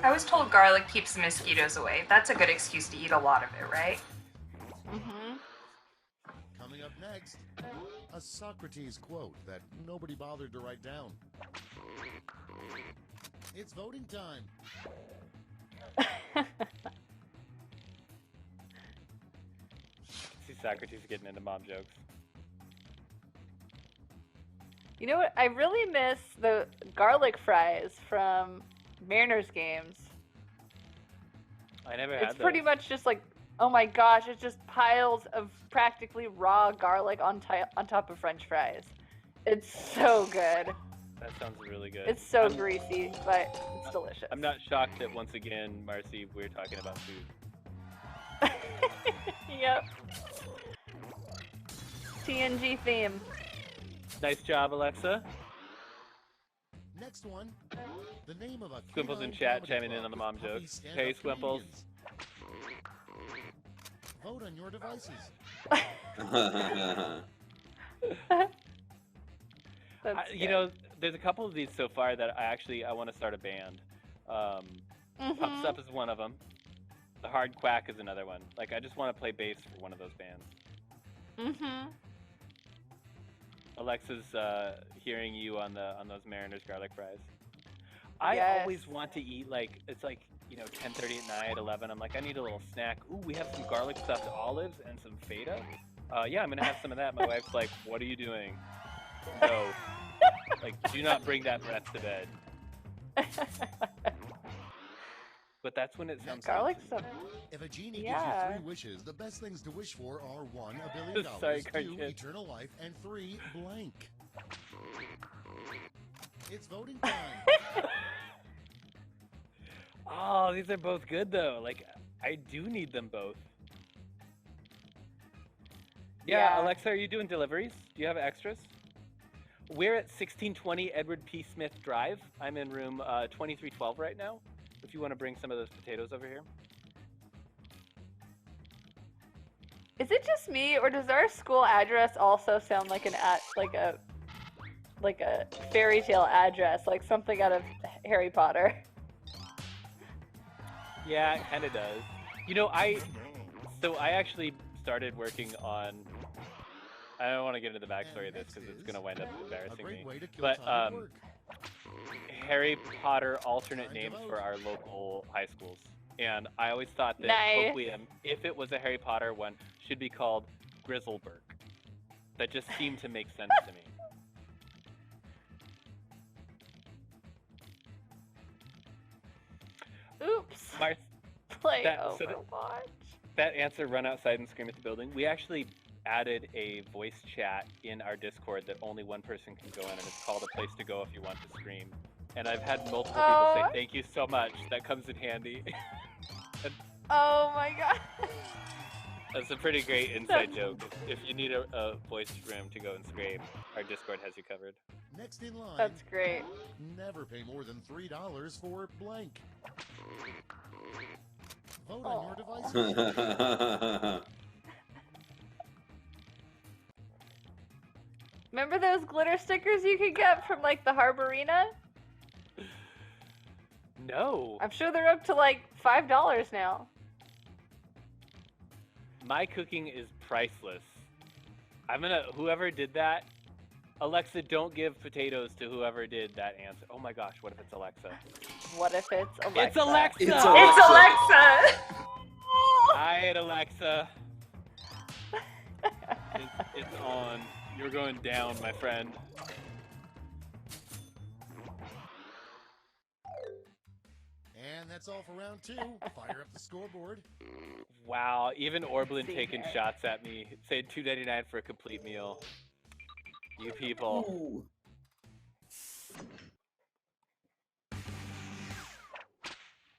I was told garlic keeps the mosquitoes away. That's a good excuse to eat a lot of it, right? Mm-hmm. Coming up next, a Socrates quote that nobody bothered to write down. It's voting time. See Socrates getting into mom jokes. You know what? I really miss the garlic fries from Mariners games. I never had It's those. pretty much just like, oh my gosh, it's just piles of practically raw garlic on top of French fries. It's so good. That sounds really good. It's so greasy, but it's delicious. I'm not shocked that once again, Marcy, we're talking about food. Yep. TNG theme. Nice job, Alexa. Next one, the name of a Squimples in canine chat comedy chiming in club on the with mom puppy jokes. stand-up Hey, Squimples. comedians. Vote on your devices. That's You know, there's a couple of these so far that I want to start a band. Pups Up is one of them. The Hard Quack is another one. Like, I just want to play bass for one of those bands. Mm-hmm. Alexa's hearing you on those Mariners garlic fries. I Yes. always want to eat, like, it's like, 10:30 at night, 11. I'm like, I need a little snack. Ooh, we have some garlic stuffed olives and some feta. Yeah, I'm gonna have some of that. My wife's like, what are you doing? No. Like, do not bring that breath to bed. But that's when it sounds Garlic good. stuff. If a genie gives Yeah. you 3 wishes, the best things to wish for are 1, $1 billion, Sorry, 2, Cartoon. eternal life, and 3, blank. It's voting time. Oh, these are both good though. Like, I do need them both. Yeah, Yeah. Alexa, are you doing deliveries? Do you have extras? We're at 1620 Edward P. Smith Drive. I'm in room 2312 right now. If you want to bring some of those potatoes over here. Is it just me, or does our school address also sound like like a fairy tale address, like something out of Harry Potter? Yeah, it kind of does. I actually started working on. I don't want to get into the backstory of this because it's going to wind up a embarrassing great me. way to kill But time at work. Harry Potter alternate Time to names vote. for our local high schools. And I always thought that Nice. Hoquiam, if it was a Harry Potter one, should be called Grizzleberg. That just seemed to make sense to me. Oops. Mar- Play so that- Overwatch. that answer, run outside and scream at the building. We actually added a voice chat in our Discord that only one person can go in, and it's called A Place to Go If You Want to Scream. And I've had multiple people say, thank you so much. That comes in handy. Oh my god. That's a pretty great inside joke. If you need a voice room to go and scream, our Discord has you covered. Next in line, That's great. never pay more than $3 for blank. Vote on your device. Remember those glitter stickers you could get from like the Harborina? No. I'm sure they're up to like $5 now. My cooking is priceless. Whoever did that, Alexa, don't give potatoes to whoever did that answer. Oh my gosh, what if it's Alexa? What if it's Alexa? It's Alexa! It's It's Alexa! Alright, Alexa. It's on. You're going down, my friend. And that's all for round 2. Fire up the scoreboard. Wow, even Orblin See taking here. shots at me, saying $2.99 for a complete meal. You people. Ooh.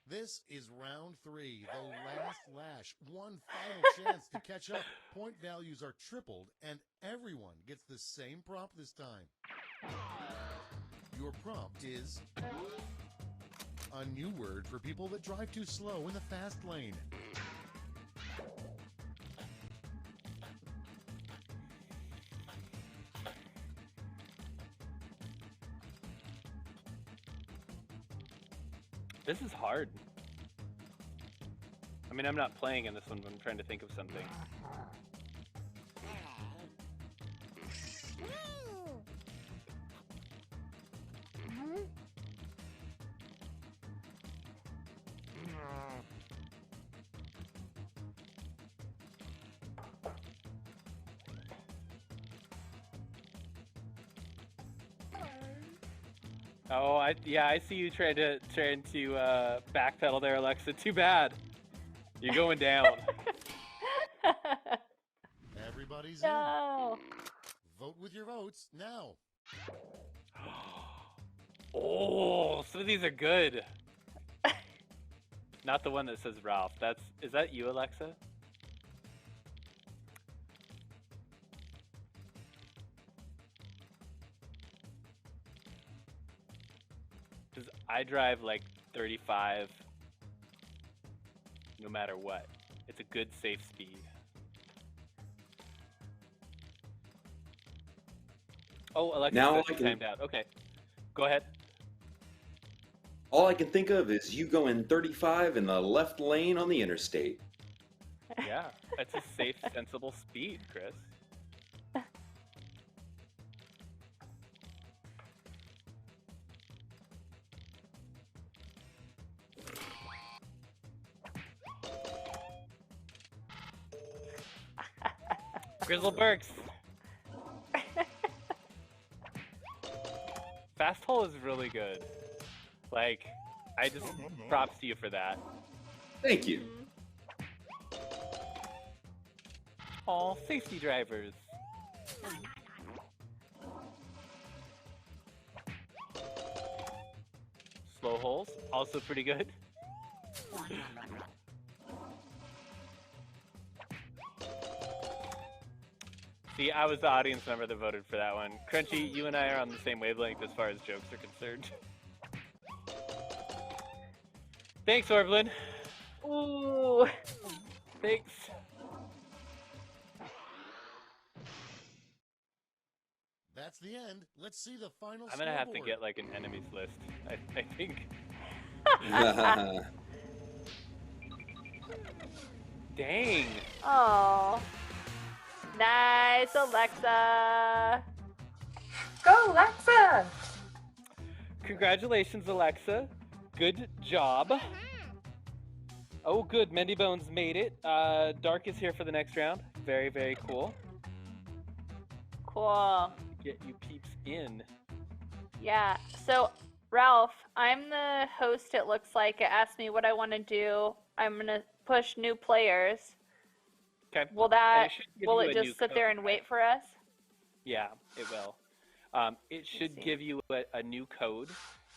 This is round 3, the last lash. One final chance to catch up. Point values are tripled, and everyone gets the same prompt this time. Your prompt is a new word for people that drive too slow in the fast lane. This is hard. I mean, I'm not playing in this one, but I'm trying to think of something. Oh, I see you trying to backpedal there, Alexa. Too bad. You're going down. Everybody's No. in. Vote with your votes now. Oh, some of these are good. Not the one that says Ralph. Is that you, Alexa? Because I drive like 35 no matter what. It's a good, safe speed. Oh, Alexa Now says I you can- timed out. Okay, go ahead. All I can think of is you going 35 in the left lane on the interstate. Yeah, that's a safe, sensible speed, Chris. Grizzle Burks. Fast hole is really good. Like, I just props to you for that. Thank you. All safety drivers. Slow holes, also pretty good. See, I was the audience member that voted for that one. Crunchy, you and I are on the same wavelength as far as jokes are concerned. Thanks, Orblin. Ooh. Thanks. That's the end. Let's see the final I'm gonna have to scoreboard. get like an enemies list. I think. Dang. Oh. Nice, Alexa. Go, Alexa! Congratulations, Alexa. Good job. Oh, good. Mendy Bones made it. Dark is here for the next round. Very, very cool. Cool. Get you peeps in. Yeah. So, Ralph, I'm the host, it looks like. It asked me what I want to do. I'm going to push new players. Okay. Will it just sit there and wait for us? Yeah, it will. It should see. give you a new code,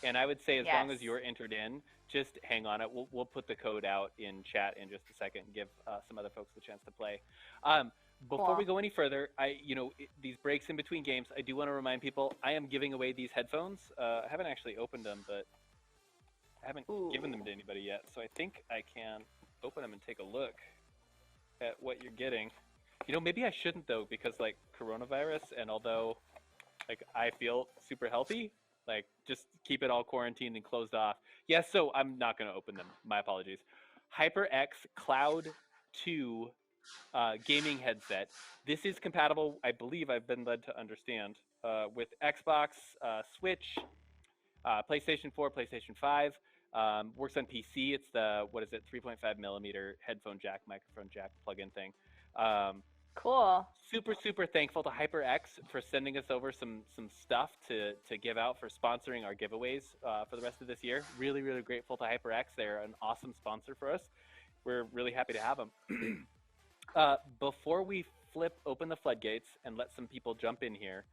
and I would say as long as Yes. you're entered in, just hang on it. We'll put the code out in chat in just a second and give some other folks the chance to play. Before we go any further, these breaks in between games, I do want to remind people I am giving away these headphones. I haven't actually opened them, but I haven't given them to anybody yet. So I think I can open them and take a look at what you're getting. Maybe I shouldn't though, because like coronavirus, and although like I feel super healthy, like just keep it all quarantined and closed off. Yes, so I'm not going to open them. My apologies. HyperX Cloud 2 gaming headset. This is compatible, I believe I've been led to understand, with Xbox, Switch, PlayStation 4, PlayStation 5. Works on PC. It's the 3.5 millimeter headphone jack, microphone jack, plug-in thing. Cool. Super thankful to HyperX for sending us over some stuff to give out for sponsoring our giveaways for the rest of this year. Really grateful to HyperX. They're an awesome sponsor for us. We're really happy to have them. Before we open the floodgates and let some people jump in here,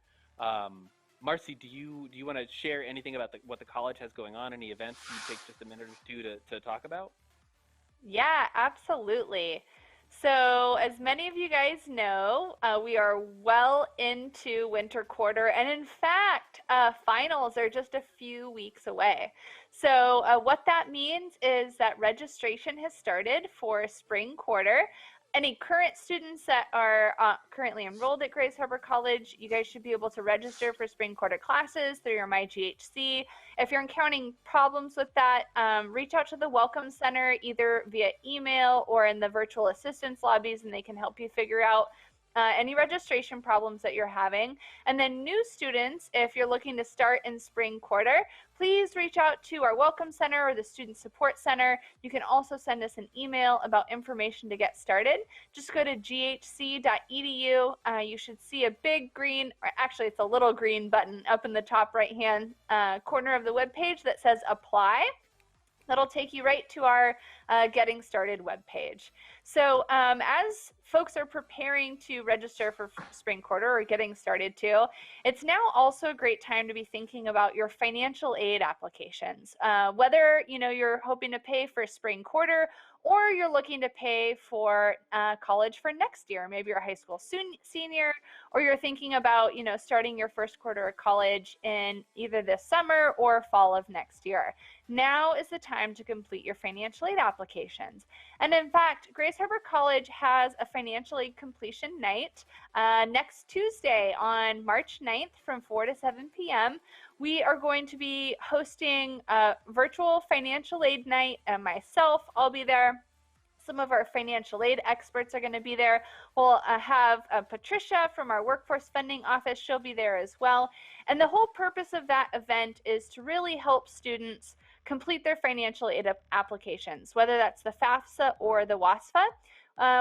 Marcy, do you want to share anything about what the college has going on? Any events you take just a minute or two to talk about? Yeah, absolutely. So, as many of you guys know, we are well into winter quarter, and in fact, finals are just a few weeks away. So, what that means is that registration has started for spring quarter. Any current students that are currently enrolled at Grace Harbor College, you guys should be able to register for spring quarter classes through your MyGHC. If you're encountering problems with that, reach out to the Welcome Center either via email or in the virtual assistance lobbies, and they can help you figure out any registration problems that you're having. And then new students, if you're looking to start in spring quarter, please reach out to our Welcome Center or the Student Support Center. You can also send us an email about information to get started. Just go to ghc.edu. You should see a big green, or actually it's a little green button up in the top right-hand corner of the webpage that says Apply. That'll take you right to our Getting Started webpage. So as folks are preparing to register for spring quarter or getting started too, it's now also a great time to be thinking about your financial aid applications. Whether you're hoping to pay for spring quarter or you're looking to pay for college for next year, maybe you're a high school senior, or you're thinking about starting your first quarter of college in either this summer or fall of next year. Now is the time to complete your financial aid applications. And in fact, Grace Harbor College has a financial aid completion night next Tuesday on March 9th from 4 to 7 p.m. We are going to be hosting a virtual financial aid night, and myself, I'll be there. Some of our financial aid experts are going to be there. We'll have Patricia from our Workforce Funding Office. She'll be there as well. And the whole purpose of that event is to really help students complete their financial aid applications, whether that's the FAFSA or the WASFA.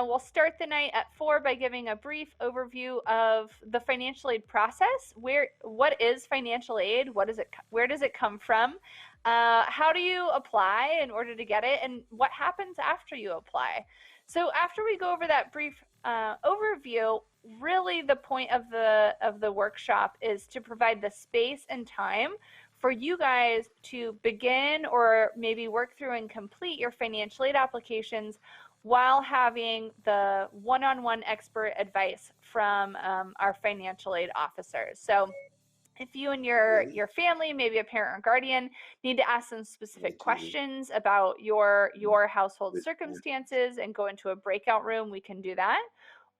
We'll start the night at 4 by giving a brief overview of the financial aid process. What is financial aid? Where does it come from? How do you apply in order to get it? And what happens after you apply? So after we go over that brief overview, really the point of the workshop is to provide the space and time for you guys to begin or maybe work through and complete your financial aid applications while having the one-on-one expert advice from our financial aid officers. So if you and your family, maybe a parent or guardian, need to ask some specific questions about your household circumstances and go into a breakout room, we can do that.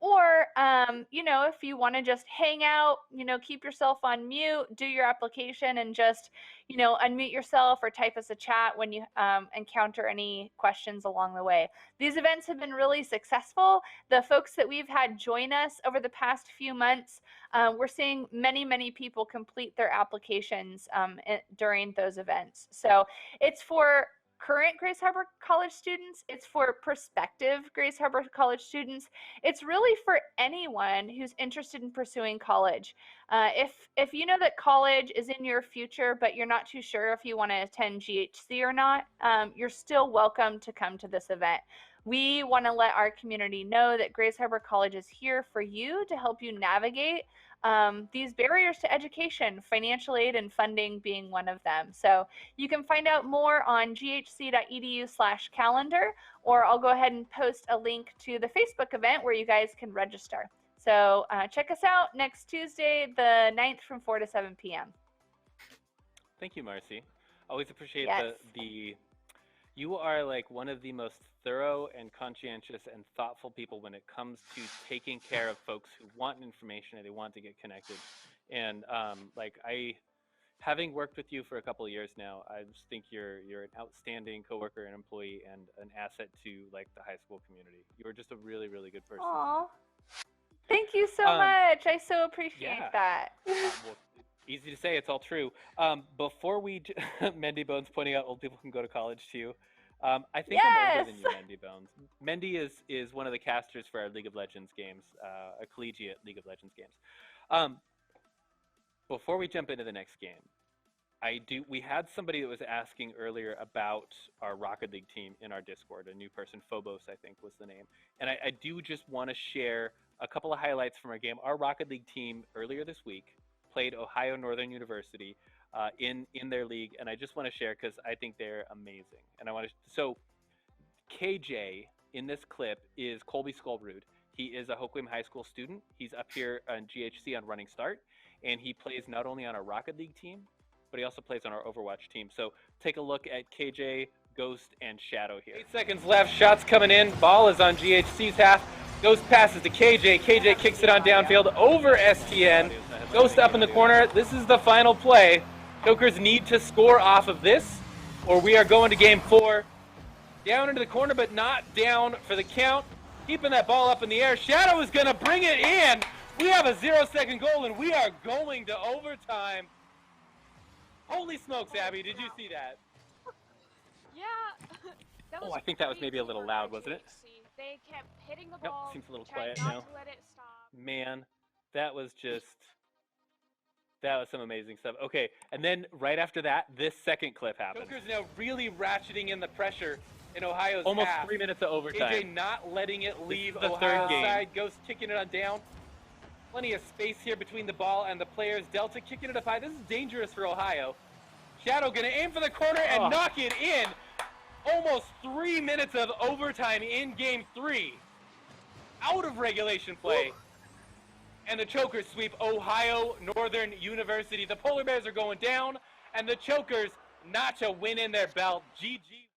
Or, if you want to just hang out, keep yourself on mute, do your application and just, unmute yourself or type us a chat when you encounter any questions along the way. These events have been really successful. The folks that we've had join us over the past few months, we're seeing many people complete their applications during those events. So it's for current Grace Harbor College students, it's for prospective Grace Harbor College students, it's really for anyone who's interested in pursuing college. If you know that college is in your future, but you're not too sure if you want to attend GHC or not, you're still welcome to come to this event. We want to let our community know that Grays Harbor College is here for you to help you navigate these barriers to education, financial aid and funding being one of them. So you can find out more on ghc.edu/calendar, or I'll go ahead and post a link to the Facebook event where you guys can register. So check us out next Tuesday, the 9th from 4 to 7 p.m. Thank you, Marcy. Always appreciate Yes. You are like one of the most thorough and conscientious and thoughtful people when it comes to taking care of folks who want information and they want to get connected. And having worked with you for a couple of years now, I just think you're an outstanding coworker and employee and an asset to like the high school community. You are just a really, really good person. Aw. Thank you so much. I so appreciate that. Well, easy to say, it's all true. Before we, Mendy Bones pointing out old people can go to college too. I think I'm older than you, Mendy Bones. Mendy is one of the casters for our League of Legends games, a collegiate League of Legends games. Before we jump into the next game, we had somebody that was asking earlier about our Rocket League team in our Discord, a new person, Phobos, I think was the name. And I do just want to share a couple of highlights from our game. Our Rocket League team earlier this week played Ohio Northern University in their league, and I just want to share because I think they're amazing. And so KJ in this clip is Colby Skullroot. He is a Hoquiam High School student. He's up here on GHC on Running Start, and he plays not only on our Rocket League team, but he also plays on our Overwatch team. So take a look at KJ, Ghost, and Shadow here. 8 seconds left, shots coming in, ball is on GHC's half. Ghost passes to KJ, KJ kicks it on downfield over STN. Ghost up in the corner, this is the final play. Jokers need to score off of this, or we are going to game 4. Down into the corner, but not down for the count. Keeping that ball up in the air. Shadow is going to bring it in. We have a 0-second goal, and we are going to overtime. Holy smokes, Abby, did you see that? Yeah. That was I think that was maybe a little for loud, wasn't it? GHC. They kept hitting the Nope, ball. seems a little trying quiet not now. to let it stop. Man, that was some amazing stuff. Okay, and then right after that, this second clip happened. Joker's now really ratcheting in the pressure in Ohio's almost half. 3 minutes of overtime. AJ not letting it leave the third game. Side. Ghost kicking it on down. Plenty of space here between the ball and the players. Delta kicking it up high. This is dangerous for Ohio. Shadow gonna aim for the corner and knock it in. Almost 3 minutes of overtime in game 3. Out of regulation play. And the Chokers sweep Ohio Northern University. The Polar Bears are going down, and the Chokers notch a win in their belt. GG.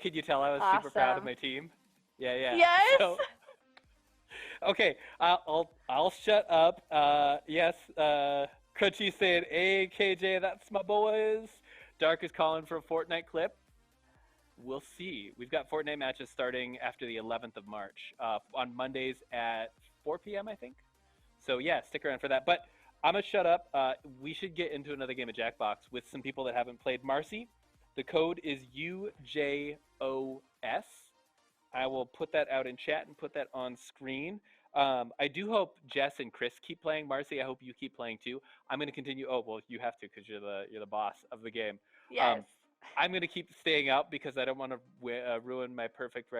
Could you tell I was super proud of my team? Yeah. Yes. So, okay, I'll shut up. Yes, Crutchy saying, "Hey KJ, that's my boys." Dark is calling for a Fortnite clip. We'll see. We've got Fortnite matches starting after the 11th of March on Mondays at 4 p.m. I think. So yeah, stick around for that. But I'm gonna shut up. We should get into another game of Jackbox with some people that haven't played. Marcy, the code is UJOS. I will put that out in chat and put that on screen. I do hope Jess and Chris keep playing. Marcy, I hope you keep playing too. I'm gonna continue. Oh well, you have to because you're the boss of the game. Yes. I'm gonna keep staying out because I don't want to ruin my perfect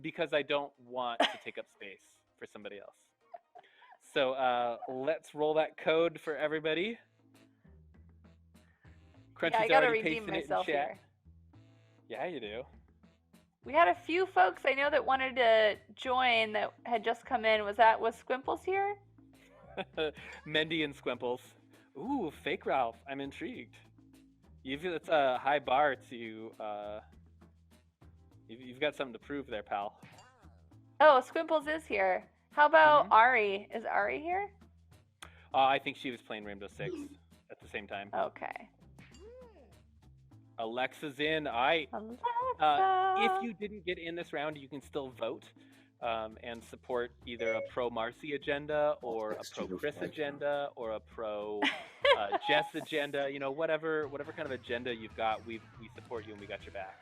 because I don't want to take up space for somebody else. So let's roll that code for everybody. Crunchy's I gotta already redeem pasting myself it in chat. here. Yeah, you do. We had a few folks I know that wanted to join that had just come in. Was Squimples here? Mendy and Squimples. Ooh, fake Ralph. I'm intrigued. That's a high bar to. You've got something to prove there, pal. Oh, Squimples is here. How about Ari? Is Ari here? I think she was playing Rainbow Six at the same time. Okay. Alexa's in. Alexa. If you didn't get in this round, you can still vote and support either a pro Marcy agenda or a pro Chris agenda or a pro Jess agenda. You know, whatever kind of agenda you've got, we support you and we got your back.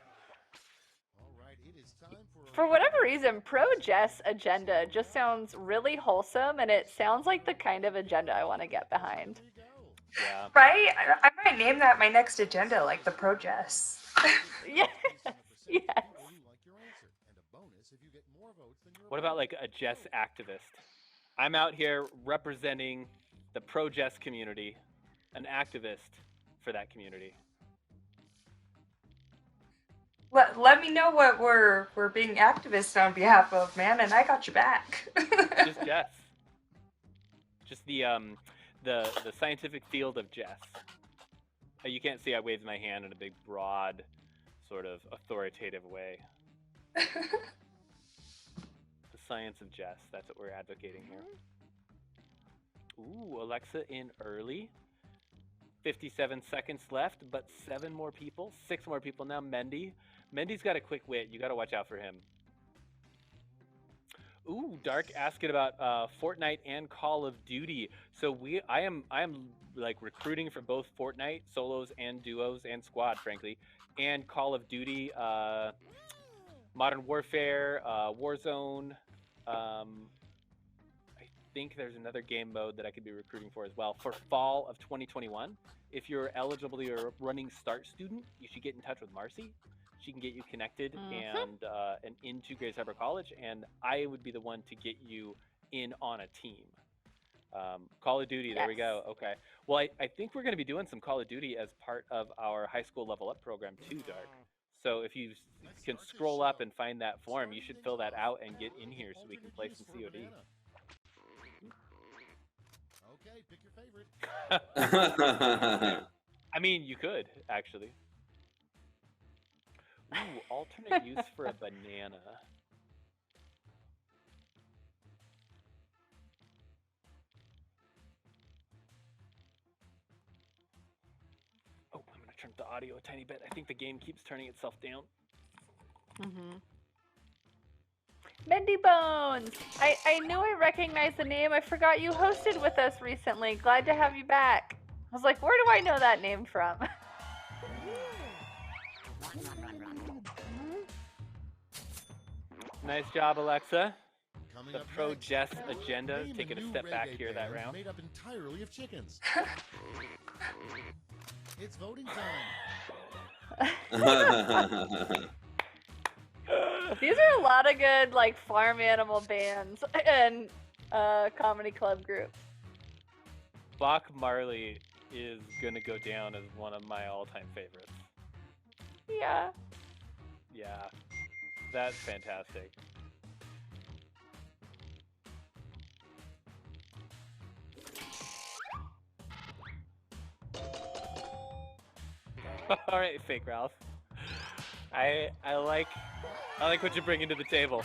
For whatever reason, pro Jess agenda just sounds really wholesome, and it sounds like the kind of agenda I want to get behind. Yeah. Right? I might name that my next agenda, like the Pro Jess. Yes. Yes. more votes than your What about like a Jess activist? I'm out here representing the pro Jess community, an activist for that community. Let me know what we're being activists on behalf of, man, and I got your back. Just Jess. Just the scientific field of Jess. You can't see I waved my hand in a big, broad, sort of authoritative way. The science of Jess. That's what we're advocating here. Ooh, Alexa in early. 57 seconds left, but 7 more people. 6 more people now. Mendy's got a quick wit. You got to watch out for him. Ooh, Dark asking about Fortnite and Call of Duty. So I am like recruiting for both Fortnite solos and duos and squad, frankly, and Call of Duty, Modern Warfare, Warzone. I think there's another game mode that I could be recruiting for as well for fall of 2021. If you're eligible to be a running start student, you should get in touch with Marcy. She can get you connected and into Grace Harbor College, and I would be the one to get you in on a team. Call of Duty, there we go. Okay. Well, I think we're going to be doing some Call of Duty as part of our high school level up program too, Dark. So if you can scroll up and find that form, you should fill that out and get in here so we can play some COD. Okay, pick your favorite. I mean, you could, actually. Ooh, alternate use for a banana. Oh, I'm going to turn up the audio a tiny bit. I think the game keeps turning itself down. Mendy Bones! I knew I recognized the name. I forgot you hosted with us recently. Glad to have you back. I was like, where do I know that name from? Nice job, Alexa. Coming The up pro next, Jess agenda name taking a new step back reggae here that band round. Made up entirely of chickens. It's voting time. These are a lot of good, like, farm animal bands and comedy club groups. Bach Marley is going to go down as one of my all-time favorites. Yeah. Yeah, that's fantastic. All right, Fake Ralph. I like what you're bringing to the table.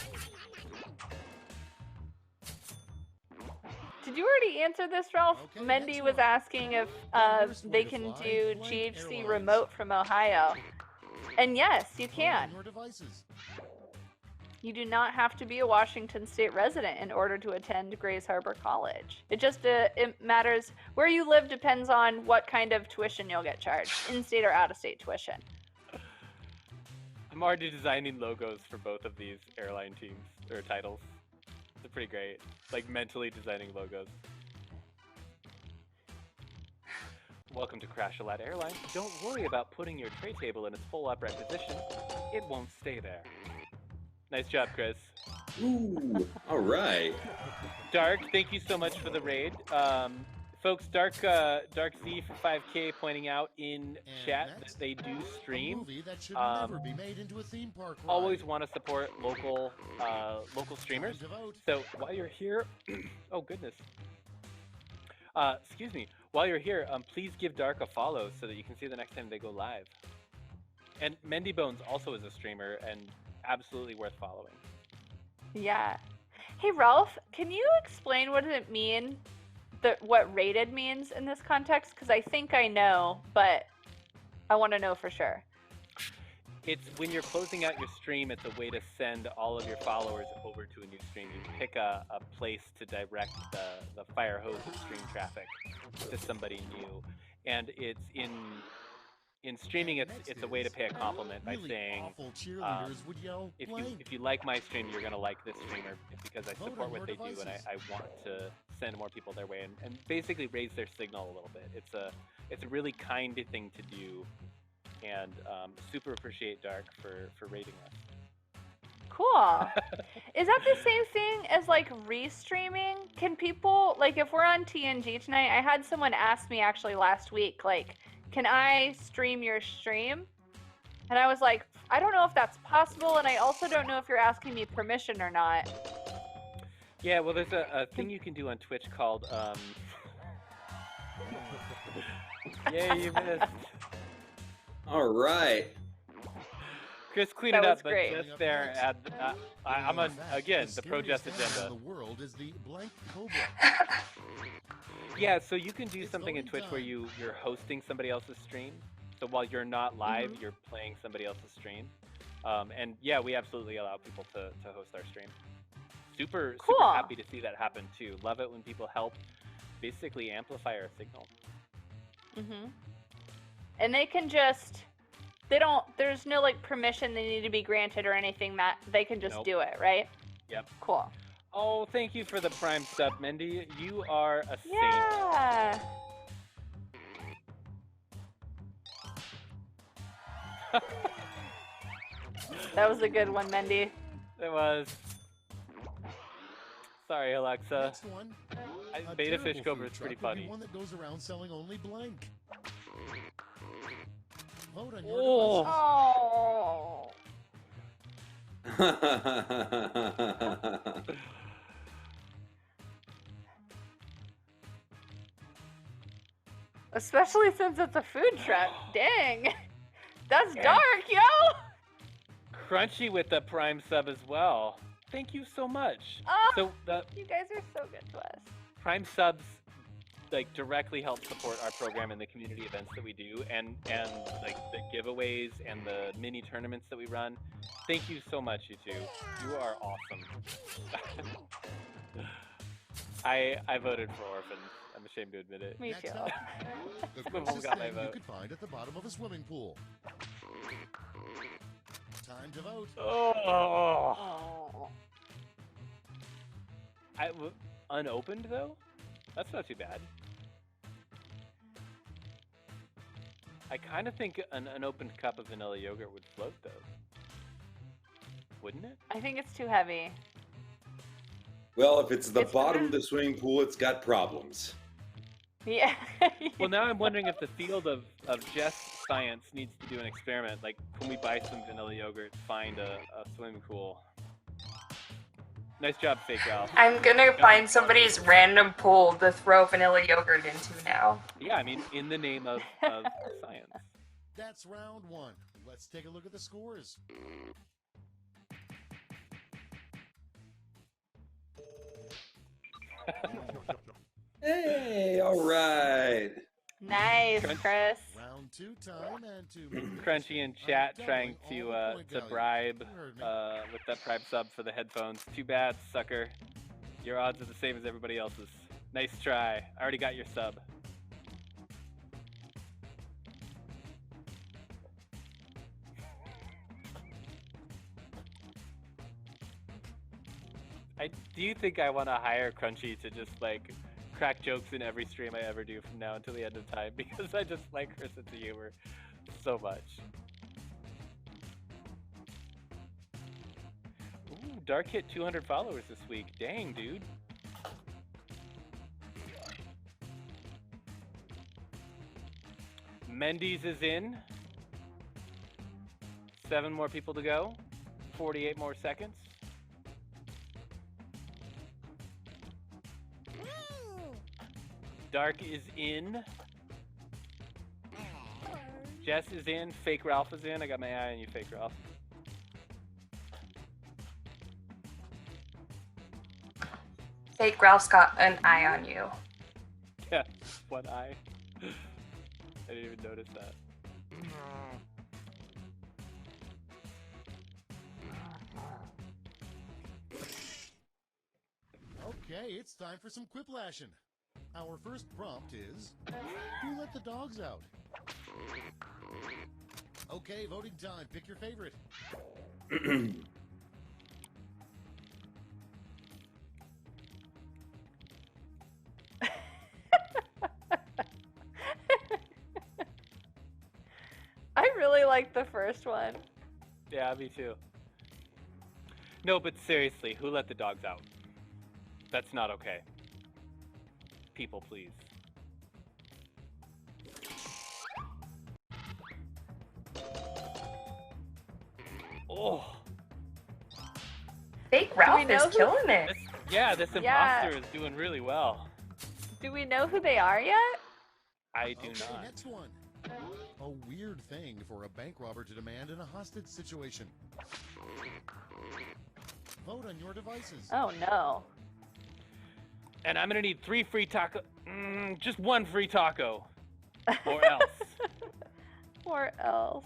Did you already answer this, Ralph? Okay, Mendy next was one. asking if The worst way they to can fly, do blank GHC airlines. remote from Ohio. And yes, you Vote can. on your devices. You do not have to be a Washington State resident in order to attend Grays Harbor College. It just it matters where you live depends on what kind of tuition you'll get charged, in-state or out-of-state tuition. I'm already designing logos for both of these airline teams or titles. They're pretty great. Like mentally designing logos. Welcome to Crash-A-Lot Airlines. Don't worry about putting your tray table in its full upright position. It won't stay there. Nice job, Chris. Ooh, all right. Dark, thank you so much for the raid. Folks, Dark Z for 5K pointing out in And chat next, that they do A stream. movie that should never be made into a theme park ride. Always want to support local streamers. Time to vote. So while you're here, oh goodness. Excuse me. While you're here, please give Dark a follow so that you can see the next time they go live. And Mendy Bones also is a streamer and absolutely worth following. Yeah. Hey, Ralph, can you explain what it mean, what rated means in this context? Because I think I know, but I want to know for sure. It's when you're closing out your stream, it's a way to send all of your followers over to a new stream. You pick a place to direct the fire hose of stream traffic to somebody new. And it's in streaming, it's a way to pay a compliment by Really saying, awful cheerleaders would yell, if you like my stream, you're gonna like this streamer because I Vote support on what they your do and devices. I want to send more people their way and basically raise their signal a little bit. It's a really kind thing to do, and super appreciate Dark for rating us. Cool. Is that the same thing as like restreaming? Can people, like, if we're on TNG tonight, I had someone ask me actually last week, like, can I stream your stream? And I was like, I don't know if that's possible, and I also don't know if you're asking me permission or not. Yeah, well, there's a thing you can do on Twitch called, yeah, you missed. All right. Chris, clean That it up, was but great. just there, I'm on, again, the Pro Jest scariest agenda. animal in the world is the blank cobra. Yeah, so you can do It's something in voting Twitch where time. you're hosting somebody else's stream. So while you're not live, Mhm. you're playing somebody else's stream. And yeah, we absolutely allow people to host our stream. Super Cool. happy to see that happen too. Love it when people help basically amplify our signal. Mhm. And they can just, there's no like permission they need to be granted or anything, that they can just Nope. do it, right? Yep. Cool. Oh, thank you for the Prime sub, Mindy. You are a saint. Yeah. That was a good one, Mendy. It was. Sorry, Alexa. Next one. A Beta Fish terrible Cobra food is pretty truck would be funny. one that goes around selling only blank. Vote on your Oh. devices. Oh. Especially since it's a food truck. Dang. That's Yeah. dark, yo! Crunchy with the Prime sub as well. Thank you so much. Oh, So the you guys are so good to us. Prime subs like directly help support our program and the community events that we do, and like the giveaways and the mini tournaments that we run. Thank you so much, you two. You are awesome. I voted for orphans. I'm ashamed to admit it. Me Next too. up, the Someone grossest got my thing you vote. could find at the bottom of a swimming pool. Time to vote. Oh, Oh. unopened though? That's not too bad. I kind of think an unopened cup of vanilla yogurt would float though. Wouldn't it? I think it's too heavy. Well, if it's the It's bottom gonna- of the swimming pool, it's got problems. Yeah. Well, now I'm wondering if the field of just science needs to do an experiment. Like, can we buy some vanilla yogurt, find a swimming pool? Nice job, Fake Ralph. I'm gonna find somebody's random pool to throw vanilla yogurt into now. Yeah, I mean, in the name of science. That's round one. Let's take a look at the scores. Hey, all right. Nice, Crunch. Chris. Round two time, and to make it Crunchy in official, chat I'm trying doubling to all the point to value. bribe You heard me. with that Prime sub for the headphones. Too bad, sucker. Your odds are the same as everybody else's. Nice try. I already got your sub. Do you think I want to hire Crunchy to just like crack jokes in every stream I ever do from now until the end of time? Because I just like her sense of humor so much. Ooh, Dark hit 200 followers this week. Dang, dude. Mendes is in. 7 more people to go. 48 more seconds. Dark is in. Jess is in. Fake Ralph is in. I got my eye on you, Fake Ralph. Fake Ralph's got an eye on you. Yeah, one eye. I didn't even notice that. Okay, it's time for some quiplashing. Our first prompt is, who let the dogs out? Okay, voting time. Pick your favorite. I really like the first one. Yeah, me too. No, but seriously, who let the dogs out? That's not okay. People, please. Oh, Fake Ralph know is who- killing it. this Yeah. imposter is doing really well. Do we know who they are yet? I do Okay, not. next one. A weird thing for a bank robber to demand in a hostage situation. Vote on your devices. Oh no. And I'm gonna need 3 free taco. Just 1 free taco. Or else. Or else.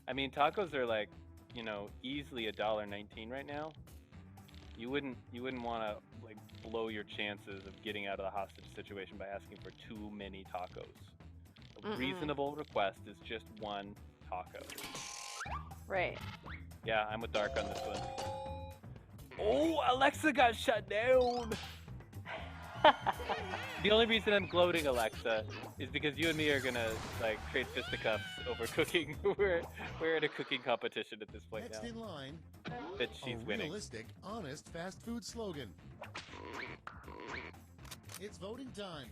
I mean, tacos are like, easily $1.19 right now. You wouldn't want to like blow your chances of getting out of the hostage situation by asking for too many tacos. A reasonable request is just 1 taco. Right. Yeah, I'm with Dark on this one. Oh, Alexa got shut down. The only reason I'm gloating, Alexa, is because you and me are gonna like trade fisticuffs over cooking. we're in a cooking competition at this point Next now. in line, That she's a winning. realistic, honest fast food slogan. It's voting time.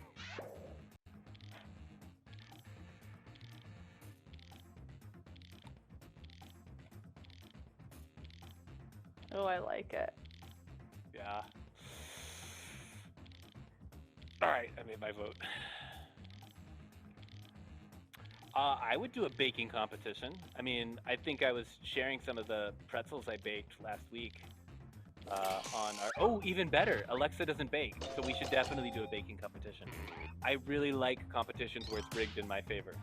Oh, I like it. Yeah. All right, I made my vote. I would do a baking competition. I mean, I think I was sharing some of the pretzels I baked last week on our. Oh, even better! Alexa doesn't bake, so we should definitely do a baking competition. I really like competitions where it's rigged in my favor.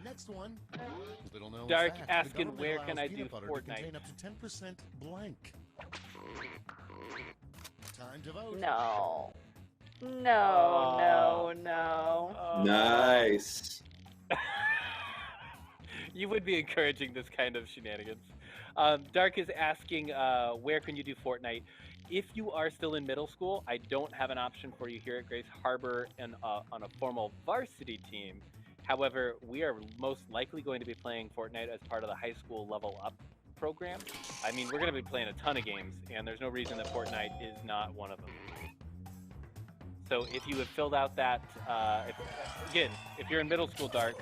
Next one. Little known Dark fact, the asking, government where allows can I peanut do butter to Fortnite? contain up to 10% blank. Time to vote. No. No, no. Nice. You would be encouraging this kind of shenanigans. Dark is asking, where can you do Fortnite? If you are still in middle school, I don't have an option for you here at Grace Harbor and on a formal varsity team. However, we are most likely going to be playing Fortnite as part of the high school level up program. I mean, we're going to be playing a ton of games, and there's no reason that Fortnite is not one of them. So if you have filled out that, if you're in middle school, Dark,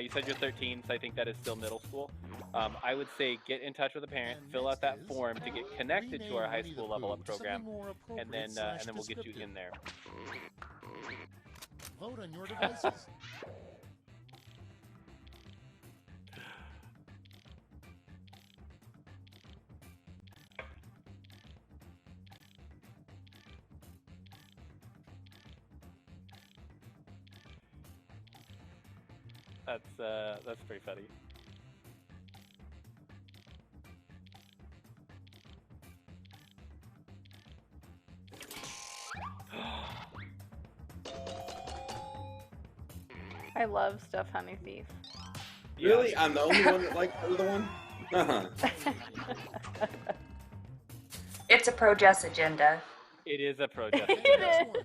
you said you're 13, so I think that is still middle school. I would say get in touch with a parent, And fill out next that is form to get connected to rename our high Winnie the school level Pooh up to something program, more and then appropriate / we'll get you descriptive. in there. Vote on your devices. That's pretty funny. I love Stuffed Honey Thief. Really? I'm the only one that likes the other one? Uh-huh. It's a pro-Jess agenda. It is a project. It Next is. one.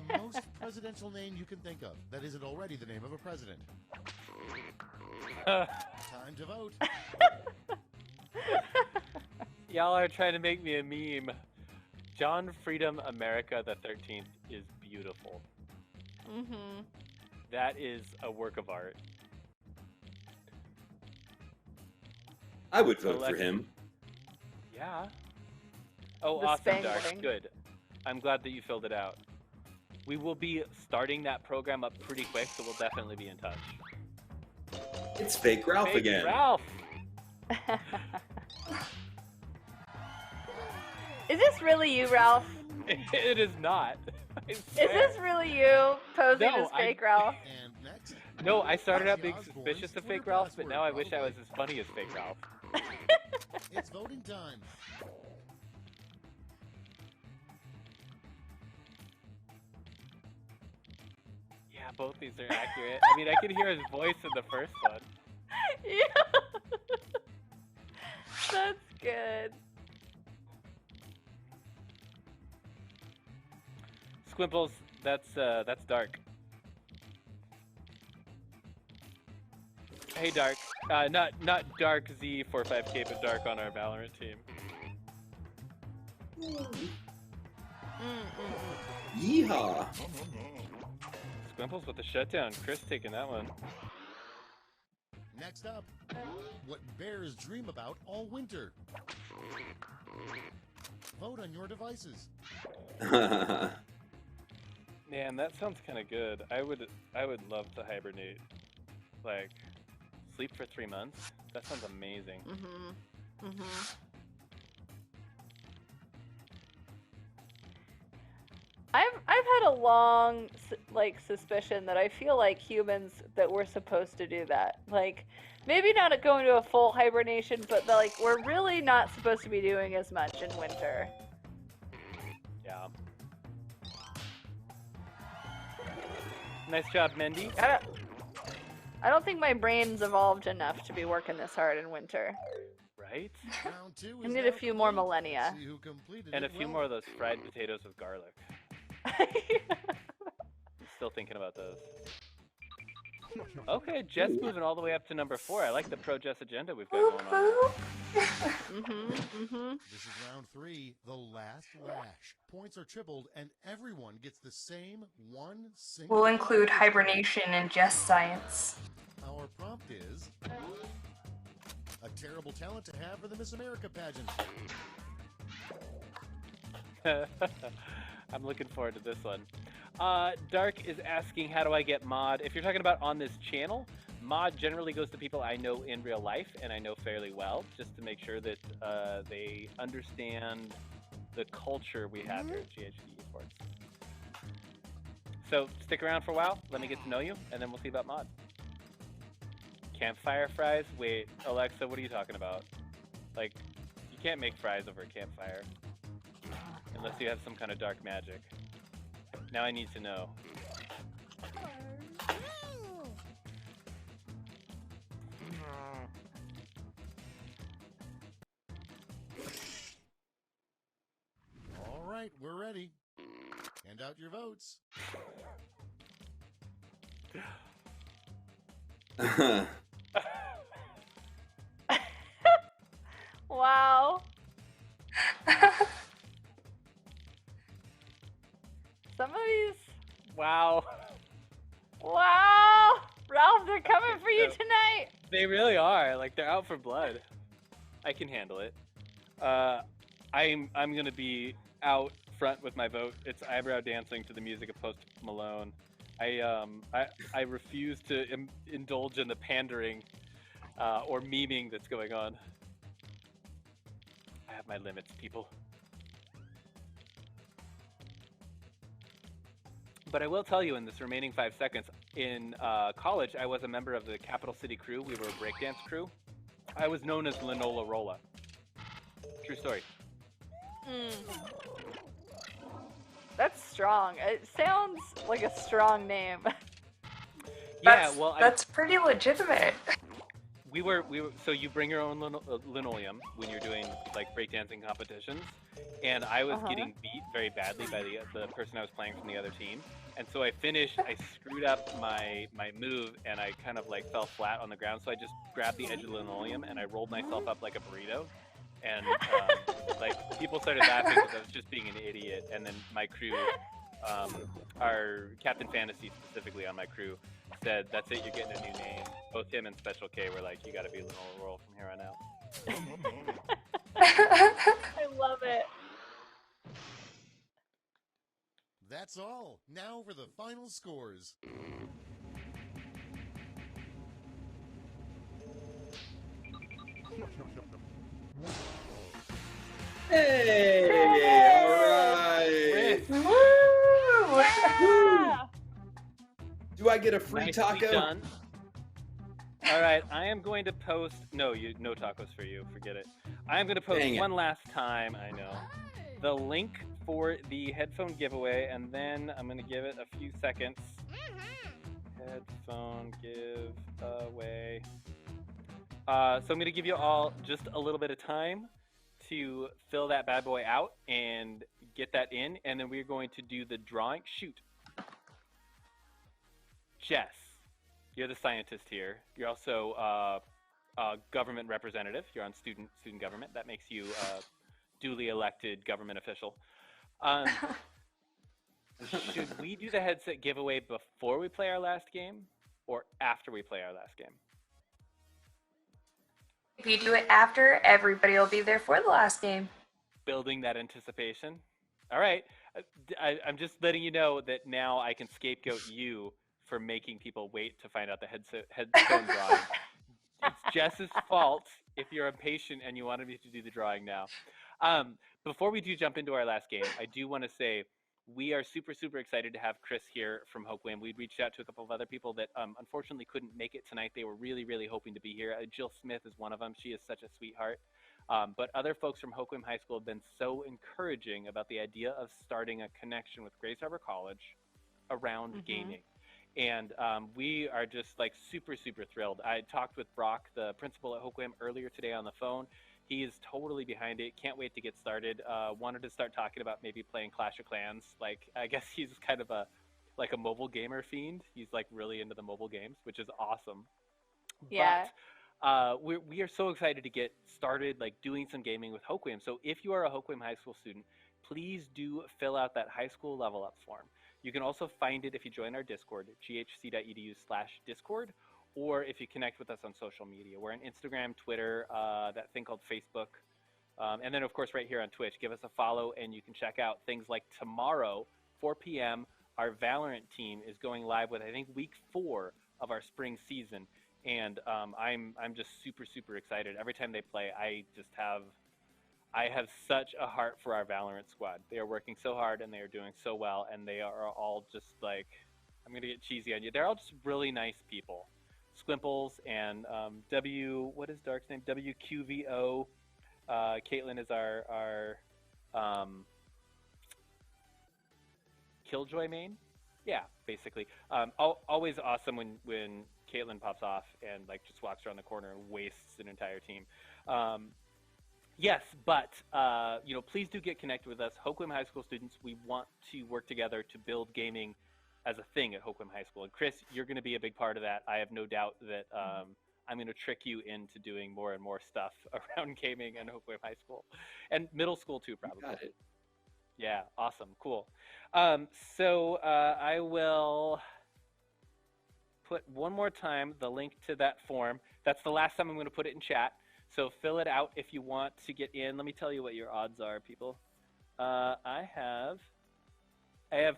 The most presidential name you can think of that isn't already the name of a president. Time to vote. Y'all are trying to make me a meme. John Freedom America the 13th is beautiful. Mm-hmm. That is a work of art. I would vote for Alexa- him. Yeah. Oh, The awesome, Dark. Spangling. Good. I'm glad that you filled it out. We will be starting that program up pretty quick, so we'll definitely be in touch. It's Fake Ralph Fake again. Ralph! Is this really you, Ralph? It is not. I Is swear. this really you posing No, as fake Ralph? And next, No, I started out Ozzy being Osbourne's suspicious of Twitter Fake Ralph, but password, now I wish I was probably. as funny as Fake Ralph. It's voting time. Yeah, both these are accurate. I mean, I could hear his voice in the first one. Yeah. That's good. Squimples, that's Dark. Hey, Dark. Not Dark Z45K, but Dark on our Valorant team. Yeehaw! Squimples with the shutdown. Chris taking that one. Next up, what bears dream about all winter. Vote on your devices. Man, that sounds kind of good. I would love to hibernate. Like, sleep for 3 months. That sounds amazing. I've had a long suspicion that I feel like humans that we're supposed to do that. Like, maybe not go into a full hibernation, but like we're really not supposed to be doing as much in winter. Yeah. Nice job, Mendy. I don't think my brain's evolved enough to be working this hard in winter. Right? Round 2 I is need now a few more complete. millennia. See who completed And a it few well. more of those fried potatoes with garlic. Still thinking about those. Okay, Jess moving all the way up to number 4. I like the pro Jess agenda we've got going on. This is round 3, the last lash. Points are tripled, and everyone gets the same one single. We'll include point. hibernation and just science. Our prompt is a terrible talent to have for the Miss America pageant. I'm looking forward to this one. Dark is asking, how do I get mod? If you're talking about on this channel, mod generally goes to people I know in real life and I know fairly well, just to make sure that they understand the culture we have here at GHD Esports. So stick around for a while, let me get to know you, and then we'll see about mod. Campfire fries? Wait, Alexa, what are you talking about? Like, you can't make fries over a campfire. Unless you have some kind of dark magic. Now I need to know. All right, we're ready. Hand out your votes. Wow. Some of these. Wow. Wow! Ralph, they're coming for you Yeah. tonight! They really are. Like, they're out for blood. I can handle it. I'm gonna be out front with my vote. It's eyebrow dancing to the music of Post Malone. I refuse to indulge in the pandering or memeing that's going on. I have my limits, people. But I will tell you in this remaining 5 seconds, in college, I was a member of the Capital City crew. We were a breakdance crew. I was known as Linola Rolla. True story. That's strong. It sounds like a strong name. Yeah, well, That's pretty legitimate. we were. So you bring your own linoleum when you're doing like breakdancing competitions, and I was getting beat very badly by the person I was playing from the other team. And so I finished. I screwed up my move, and I kind of like fell flat on the ground. So I just grabbed the edge of the linoleum and I rolled myself up like a burrito. And like people started laughing because I was just being an idiot. And then my crew, our Captain Fantasy specifically on my crew, said, "That's it, you're getting a new name." Both him and Special K were like, "You got to be Linola Roll from here on out." I love it. That's all. Now for the final scores. Hey! Alright! Woo! Yeah! Do I get a free Nicely taco? done. All right, I am going to post. No, no tacos for you. Forget it. I am going to post Dang it. one last time. I know the link for the headphone giveaway, and then I'm going to give it a few seconds. Headphone giveaway. So I'm going to give you all just a little bit of time to fill that bad boy out and get that in, and then we're going to do the drawing. Shoot. Jess, You're the scientist here. You're also a government representative. You're on student government. That makes you a duly elected government official. Um, should we do the headset giveaway before we play our last game, or after we play our last game? If you do it after, everybody will be there for the last game. Building that anticipation. All right. I'm just letting you know that now I can scapegoat you for making people wait to find out the headphone drawing. It's Jess's fault if you're impatient and you wanted me to do the drawing now. Before we do jump into our last game, I do want to say we are super, super excited to have Chris here from Hoquiam. We reached out to a couple of other people that unfortunately couldn't make it tonight. They were really, really hoping to be here. Jill Smith is one of them. She is such a sweetheart. But other folks from Hoquiam High School have been so encouraging about the idea of starting a connection with Grace Harbor College around gaming. And we are just like super, super thrilled. I talked with Brock, the principal at Hoquiam, earlier today on the phone. He is totally behind it. Can't wait to get started. Wanted to start talking about maybe playing Clash of Clans. Like, I guess he's kind of a mobile gamer fiend. He's like really into the mobile games, which is awesome. Yeah. But we are so excited to get started like doing some gaming with Hoquiam. So if you are a Hoquiam High School student, please do fill out that high school level up form. You can also find it if you join our Discord, ghc.edu/Discord, or if you connect with us on social media. We're on Instagram, Twitter, that thing called Facebook. And then, of course, right here on Twitch. Give us a follow, and you can check out things like tomorrow, 4 p.m., our Valorant team is going live with, I think, week 4 of our spring season. And I'm just super, super excited. Every time they play, I have such a heart for our Valorant squad. They are working so hard, and they are doing so well, and they are all just like, I'm going to get cheesy on you. They're all just really nice people. Squimples and what is Dark's name? WQVO. Caitlin is our Killjoy main. Yeah, basically. Always awesome when Caitlin pops off and like just walks around the corner and wastes an entire team. Yes, but please do get connected with us, Hoquiam High School students. We want to work together to build gaming as a thing at Hoquiam High School. And Chris, you're going to be a big part of that. I have no doubt that I'm going to trick you into doing more and more stuff around gaming and Hoquiam High School, and middle school too, probably. Got it. Yeah, awesome, cool. So I will put one more time the link to that form. That's the last time I'm going to put it in chat. So fill it out if you want to get in. Let me tell you what your odds are, people. I have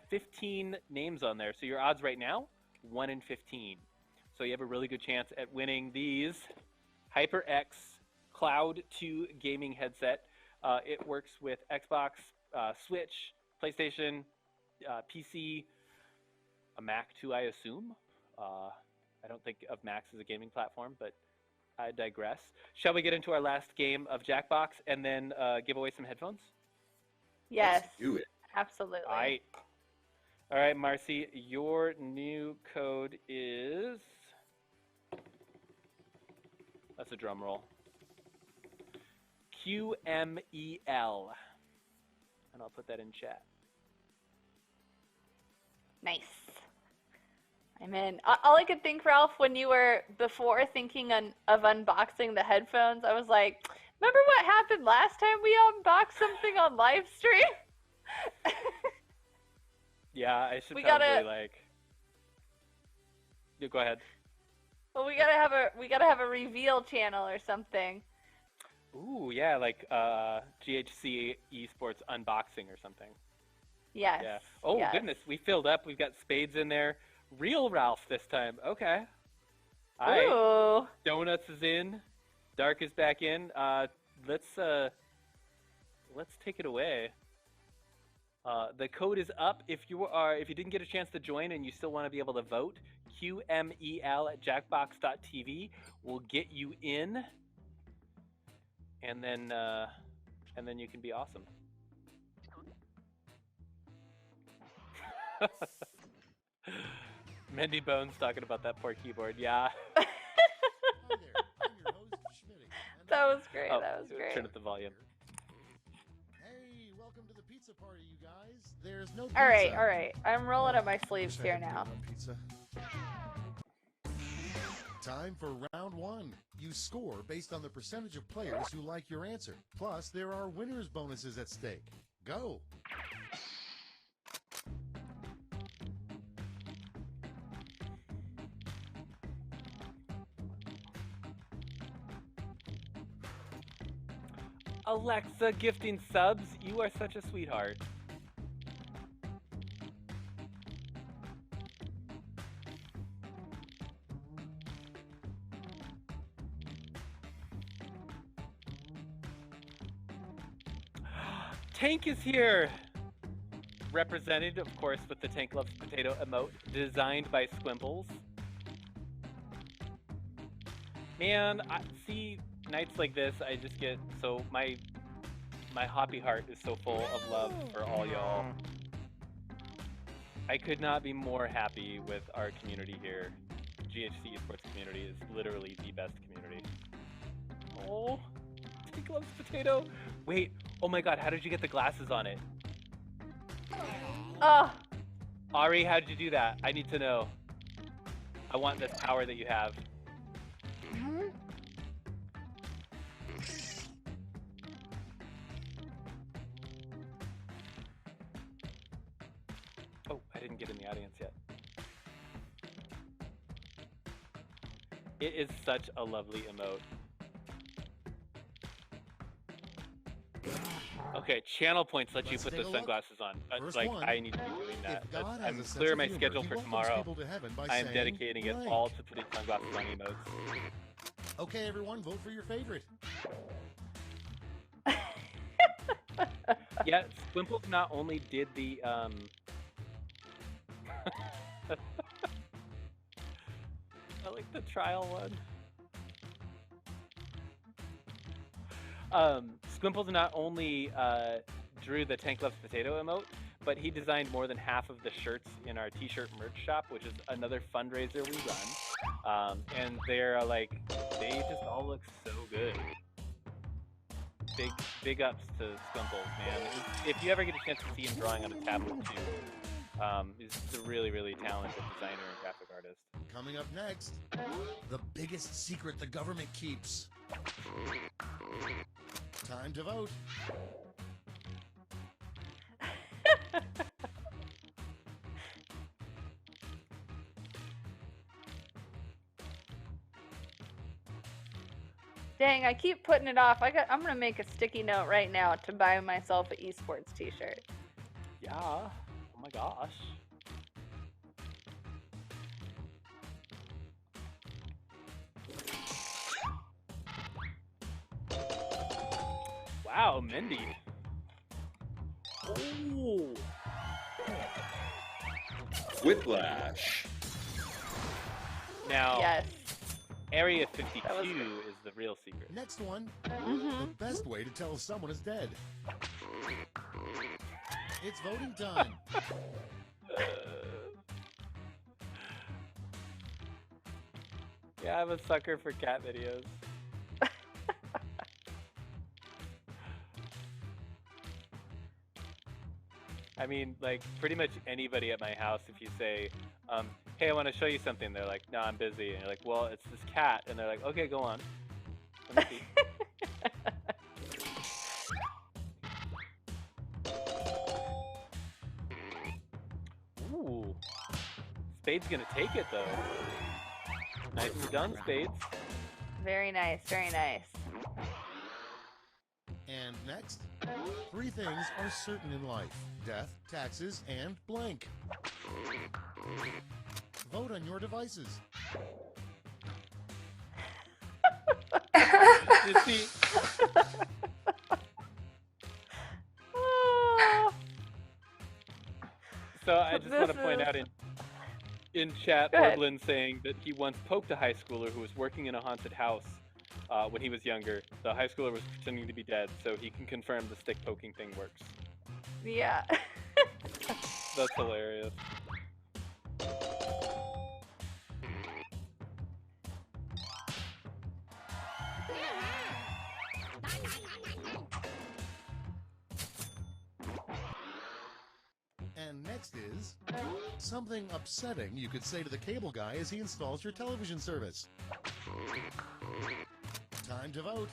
15 names on there. So your odds right now, 1 in 15. So you have a really good chance at winning these HyperX Cloud 2 gaming headset. It works with Xbox, Switch, PlayStation, PC, a Mac too, I assume. I don't think of Macs as a gaming platform, but I digress. Shall we get into our last game of Jackbox and then give away some headphones? Yes. Let's do it. Absolutely. All right, Marcy, your new code is... That's a drum roll. QMEL. And I'll put that in chat. Nice. I'm in. All I could think, Ralph, when you were before thinking of unboxing the headphones, I was like, remember what happened last time we unboxed something on live stream? Yeah, I should We probably gotta- You go ahead. Well, we gotta have a reveal channel or something. Ooh, yeah, like GHC Esports unboxing or something. Yes. Yeah. Oh yes. goodness, we filled up. We've got Spades in there. Real Ralph this time. Okay. All right. Ooh. Donuts is in. Dark is back in. Let's take it away. The code is up. If you didn't get a chance to join and you still want to be able to vote, QMEL at jackbox.tv will get you in, and then you can be awesome. Mendy Bones talking about that poor keyboard. Yeah. Hi there, I'm your host, Schmitty. and That was great. Oh, That was great. turn up the volume. Hey, welcome to the pizza party, you guys. There's no All right, pizza. all right. I'm rolling up my I sleeves wish I here could now. get on pizza. Time for round one. You score based on the percentage of players who like your answer. Plus, there are winners' bonuses at stake. Go! Alexa gifting subs. You are such a sweetheart. Tank is here! Represented, of course, with the Tank Loves Potato emote, designed by Squimples. Man, see, nights like this, I just get so... My hoppy heart is so full of love for all y'all. I could not be more happy with our community here. GHC esports community is literally the best community. Oh, Tank Loves Potato. Wait, oh my god, how did you get the glasses on it? Oh, Ari, how did you do that? I need to know. I want this power that you have. Oh, I didn't get in the audience yet. It is such a lovely emote. Okay, channel points let you Let's put take the a look. sunglasses on. First Like, one. I need to be doing that. If God has I'm a sense clear of my humor, schedule he for welcomes tomorrow. people to heaven by I am saying dedicating it blank. all to putting sunglasses on emotes. Okay, everyone, vote for your favorite. Yeah, Squimples not only did the I like the trial one. Squimples not only drew the Tank Loves Potato emote, but he designed more than half of the shirts in our t-shirt merch shop, which is another fundraiser we run. And they're like, they just all look so good. Big ups to Squimples, man. If you ever get a chance to see him drawing on a tablet too, he's a really, really talented designer and graphic artist. Coming up next, the biggest secret the government keeps. Time to vote. dang, I keep putting it off. I'm gonna make a sticky note right now to buy myself an esports t-shirt. Yeah. Oh my gosh. Wow, Mindy. Oh. Whiplash. Now, Yes. Area 52 That was is the real secret. Next one, Mm-hmm. the best way to tell if someone is dead. It's voting time. Yeah, I'm a sucker for cat videos. I mean, like, pretty much anybody at my house, if you say, hey, I want to show you something, they're like, no, I'm busy. And you're like, well, it's this cat. And they're like, okay, go on. Let me see. Ooh. Spade's gonna take it, though. Nicely done, Spades. Very nice, very nice. And next, 3 things are certain in life: death, taxes, and blank. Vote on your devices. You see, Oh, so I just want to This point is- out in chat, Go ahead. Orblin saying that he once poked a high schooler who was working in a haunted house when he was younger. The high schooler was pretending to be dead, so he can confirm the stick poking thing works. yeah. That's hilarious. And next Next is something upsetting you could say to the cable guy as he installs your television service. Time to vote.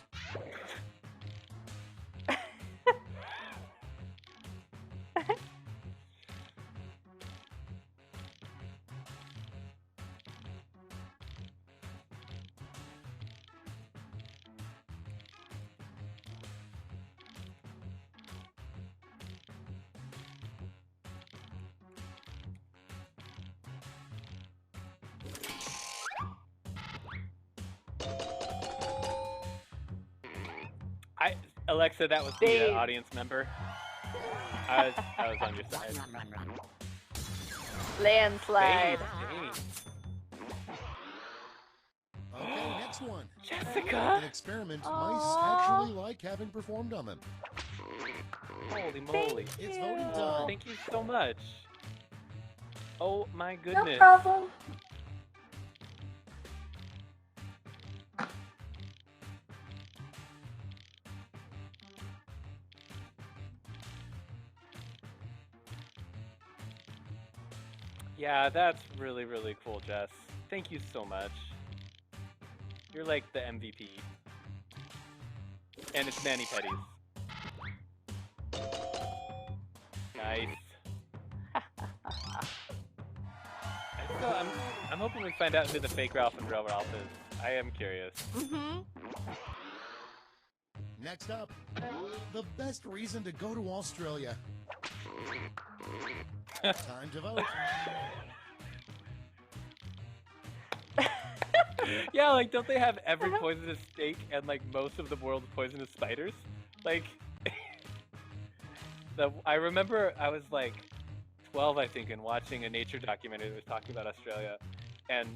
Alexa, that was the audience member. I was on your side. Landslide. Okay, next one. Jessica! An experiment Aww. mice actually like having performed on them. Holy moly. It's voting time. Thank you so much. Oh my No goodness. problem. Yeah, that's really, really cool, Jess. Thank you so much. You're like the MVP. And it's Manny Petties. Nice. I'm hoping we find out who the fake Ralph and real Ralph is. I am curious. Mm-hmm. Next up, the best reason to go to Australia. Time to vote. Yeah, like, don't they have every poisonous snake and, like, most of the world's poisonous spiders? Like, I remember I was, like, 12, I think, and watching a nature documentary that was talking about Australia. And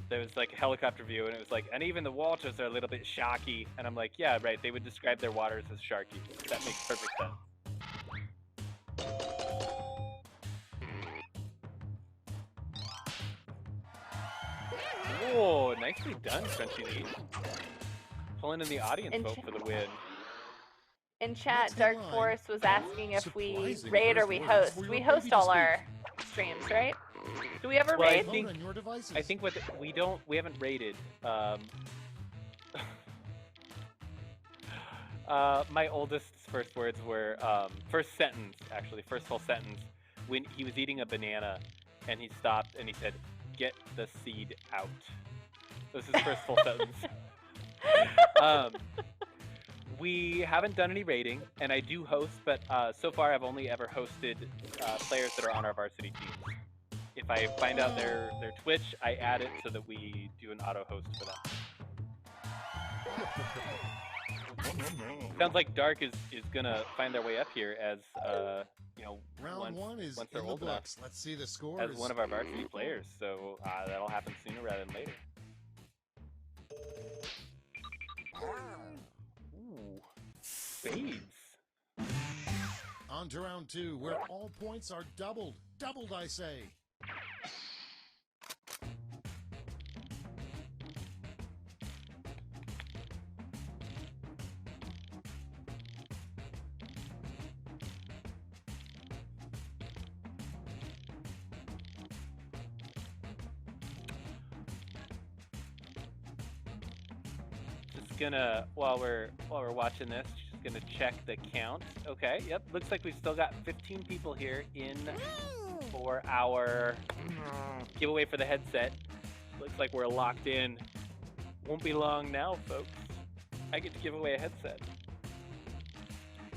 there was, like, a helicopter view, and it was like, and even the waters are a little bit sharky. And I'm like, yeah, right, they would describe their waters as sharky. That makes perfect sense. Oh, nicely done, Crunchy Lee. Pulling in the audience vote for the win. In chat, Next Dark in line, Forest was asking if we surprising raid or first we words host. for your We baby host to all speak. our streams, right? Do we ever Well, raid? Vote on your devices. I think we haven't rated. My oldest's first words were, first full sentence, when he was eating a banana, and he stopped and he said, "Get the seed out." This is his first full sentence. We haven't done any rating, and I do host, but so far I've only ever hosted players that are on our varsity teams. If I find out their Twitch, I add it so that we do an auto host for them. Sounds like Dark is gonna find their way up here as Round one is once they're in the old enough books. Let's see the scores. as one of our varsity players. So that'll happen sooner rather than later. Ooh, spades. On to round two, where all points are doubled. Doubled, I say. Just gonna while we're watching this, just gonna check the count. Okay, yep. Looks like we've still got 15 people here in for our giveaway for the headset. Looks like we're locked in. Won't be long now, folks. I get to give away a headset.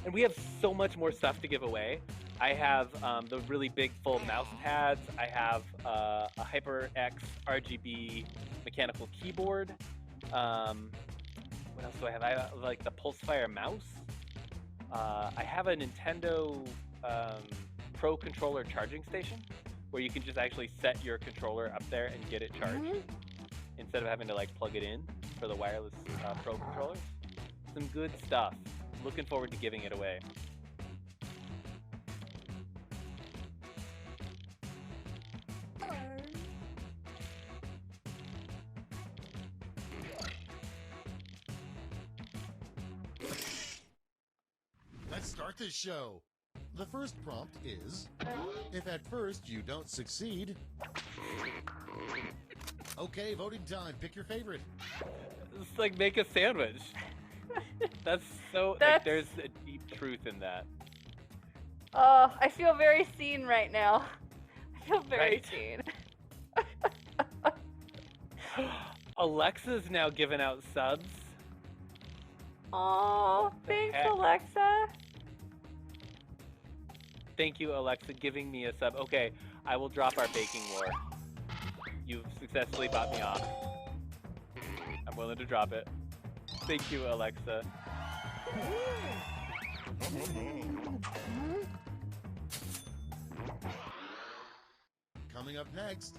And we have so much more stuff to give away. I have the really big full mouse pads. I have a HyperX RGB mechanical keyboard. What else do I have? I have like the Pulsefire mouse. I have a Nintendo Pro controller charging station where you can just actually set your controller up there and get it charged instead of having to like plug it in for the wireless Pro controllers. Some good stuff. Looking forward to giving it away. Let's start this show. The first prompt is, if at first you don't succeed... Okay, voting time. Pick your favorite. It's like make a sandwich. That's so. Like, That's- there's a deep truth in that. Oh, I feel very seen right now. I feel very Right? seen. Alexa's now giving out subs. Oh, thanks, heck? Alexa. Thank you, Alexa, giving me a sub. Okay, I will drop our baking war. You've successfully bought me off. I'm willing to drop it. Thank you, Alexa. Coming up next,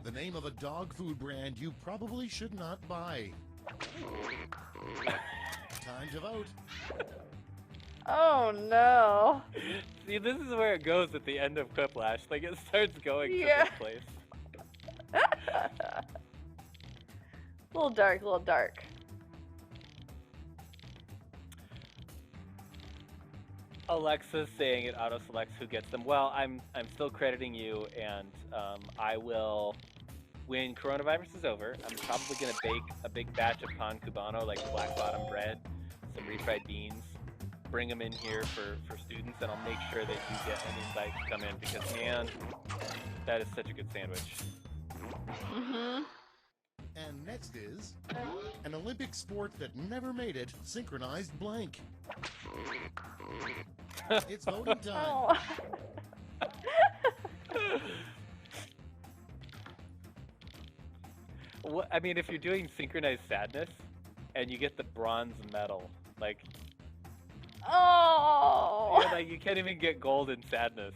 the name of a dog food brand you probably should not buy. Time to vote. Oh no. See, this is where it goes at the end of Quiplash. Like, it starts going Yeah. to this place. Little dark, little dark. Alexa's saying it auto selects who gets them. Well, I'm still crediting you, and I will, when coronavirus is over, I'm probably gonna bake a big batch of pan cubano, like black bottom bread, some refried beans, bring them in here for students, and I'll make sure that you get an invite to come in because man, that is such a good sandwich. Mm-hmm. And next is an Olympic sport that never made it, synchronized blank. It's voting time. Oh. What, I mean, if you're doing synchronized sadness, and you get the bronze medal, like, Oh. yeah, like you can't even get gold in sadness.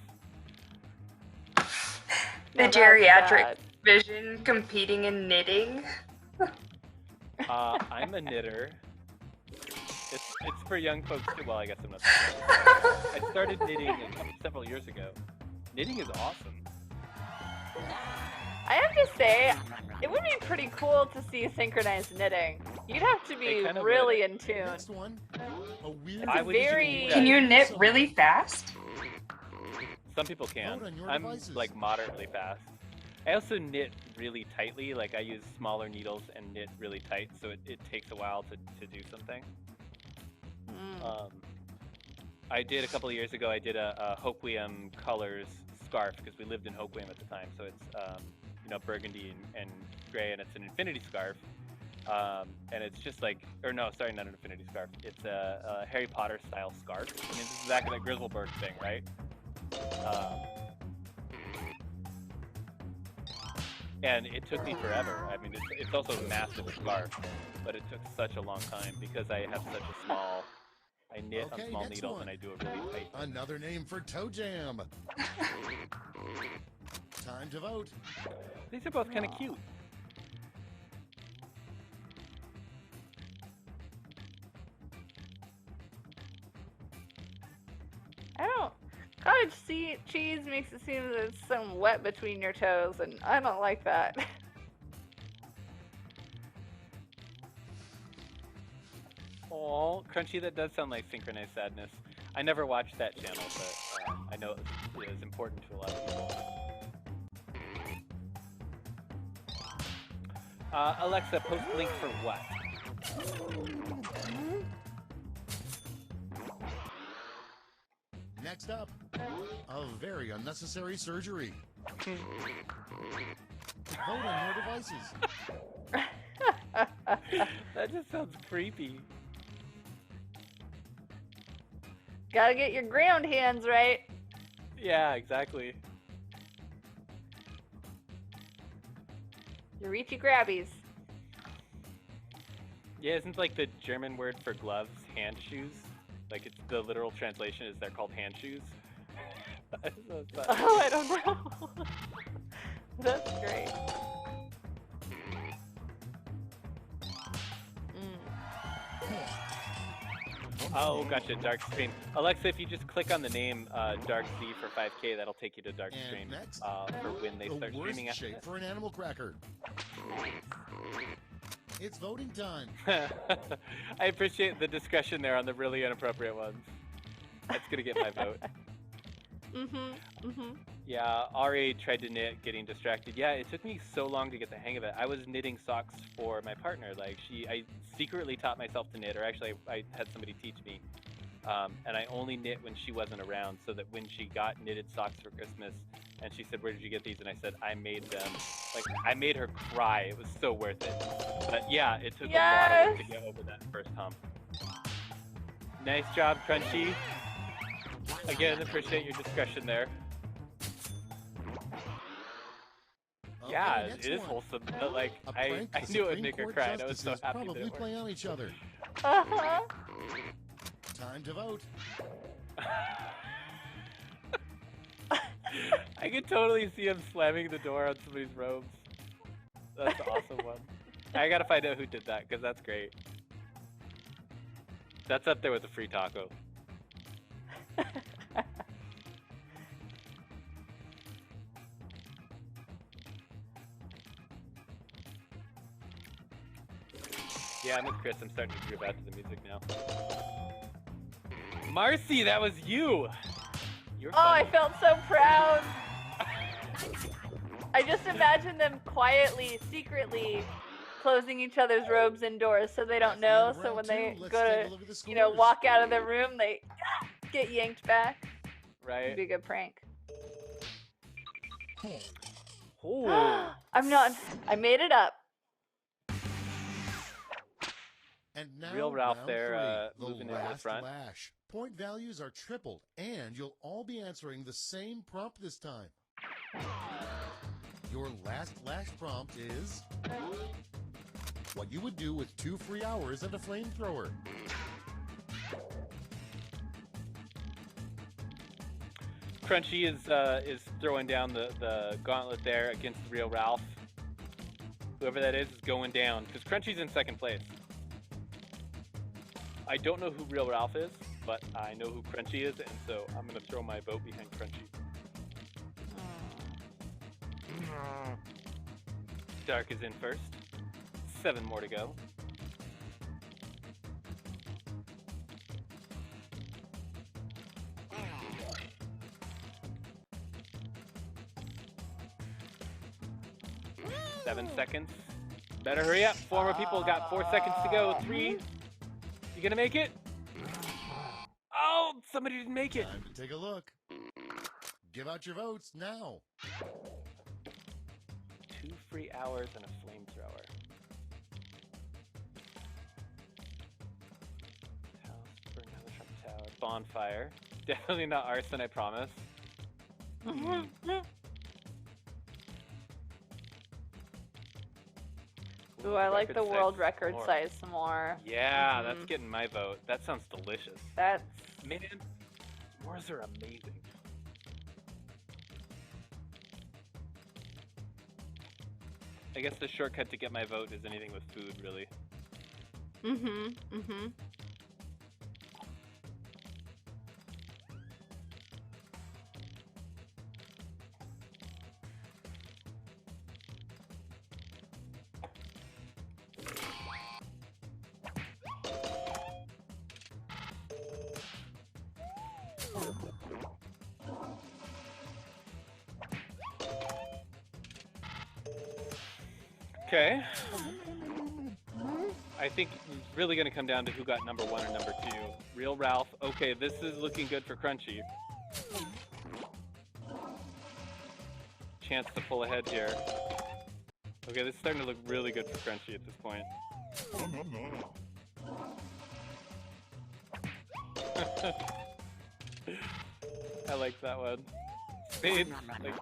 The Now that's geriatric bad. vision competing in knitting. I'm a knitter. It's for young folks too. Well, I guess I'm not. I started knitting several years ago. Knitting is awesome. I have to say, it would be pretty cool to see synchronized knitting. You'd have to be It kind of really in tune. Next one, a weird... I would very- do Can you that. knit really fast? Some people can. Vote on your I'm devices. like moderately fast. I also knit really tightly. Like I use smaller needles and knit really tight, so it takes a while to do something. Mm. I did a couple of years ago. I did a Hoquiam colors scarf because we lived in Hoquiam at the time. So it's burgundy and gray, and it's an infinity scarf. And it's just like, or no, sorry, not an infinity scarf. It's a Harry Potter style scarf. I mean, this is exactly that Grizzleberg thing, right? And it took me forever. I mean, it's also a massive scarf, but it took such a long time because I have such a small. I knit Okay, on small next needles one. and I do a really tight. Another name for toe jam. Time to vote. These are both kind of cute. I don't. Cottage cheese makes it seem that it's some wet between your toes, and I don't like that. Oh, Crunchy, that does sound like synchronized sadness. I never watched that channel, but I know it is important to a lot of people. Alexa, post link for what? Next up, a very unnecessary surgery. Vote on your devices. That just sounds creepy. Gotta get your ground hands right. Yeah, exactly. Your reachy grabbies. Yeah, isn't like the German word for gloves hand shoes? Like it's the literal translation is they're called hand shoes. Oh, I don't know. That's great. Oh, gotcha, Dark Stream. Alexa, if you just click on the name Dark Z for 5K, that'll take you to Dark And Stream next, for when they start the worst streaming after shape for an animal cracker. It's voting time. this. I appreciate the discretion there on the really inappropriate ones. That's gonna get my vote. Yeah, Ari tried to knit, getting distracted. Yeah, it took me so long to get the hang of it. I was knitting socks for my partner. Like I secretly taught myself to knit, or actually, I had somebody teach me. And I only knit when she wasn't around, so that when she got knitted socks for Christmas, and she said, "Where did you get these?" and I said, "I made them." Like I made her cry. It was so worth it. But yeah, it took a lot of work to get over that first hump. Nice job, Crunchy. Again, appreciate your discretion there. Okay, Yeah, next it is one. wholesome. But like, A I prank the knew it would Supreme make her Court cry, and I was so justices happy that probably it play worked. on each other. Uh-huh. Time to vote. I could totally see him slamming the door on somebody's robes. That's an awesome one. I gotta find out who did that, because that's great. That's up there with the free taco. Yeah, I'm with Chris. I'm starting to groove out to the music now. Marcy, that was you! You're Oh, I funny. felt so proud. I just imagine them quietly, secretly closing each other's robes indoors so they don't know. So when they go to, walk out of the room, they get yanked back. It'd Right? be a good prank. Oh. I'm not. I made it up. And now Real Ralph round there, three, moving the into the last front. lash. Point values are tripled, and you'll all be answering the same prompt this time. Your last lash prompt is what you would do with 2 free hours and a flamethrower. Crunchy is throwing down the gauntlet there against Real Ralph. Whoever that is going down, because Crunchy's in second place. I don't know who Real Ralph is, but I know who Crunchy is, and so I'm gonna throw my vote behind Crunchy. Dark is in first. 7 more to go. Seven seconds. Better hurry up. 4 more people got 4 seconds to go. 3. You gonna make it? Oh, somebody didn't make it. Time to take a look. Give out your votes now. 2 free hours and a flamethrower. House, burn down the Trump Tower. Bonfire. Definitely not arson, I promise. Ooh, I like the world record more. size some more. Yeah, that's getting my vote. That sounds delicious. That's Man, s'mores are amazing. I guess the shortcut to get my vote is anything with food, really. Okay. I think it's really going to come down to who got number 1 or number 2. Real Ralph. Okay, this is looking good for Crunchy. Chance to pull ahead here. Okay, this is starting to look really good for Crunchy at this point. I like that one. Spade, like,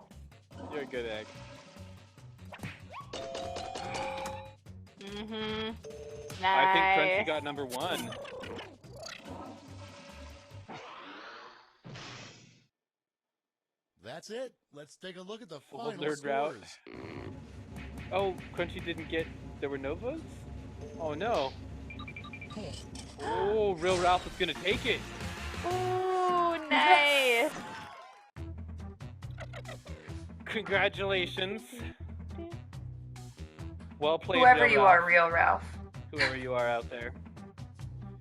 you're a good egg. nice. I think Crunchy got number 1. That's it. Let's take a look at the Full final third route. scores. Oh, Crunchy didn't get. There were no votes? Oh no. Oh, Real Ralph is gonna take it. Ooh, nice. Congratulations. Well played, Whoever Real you Ralph. are, Real Ralph. Whoever you are out there.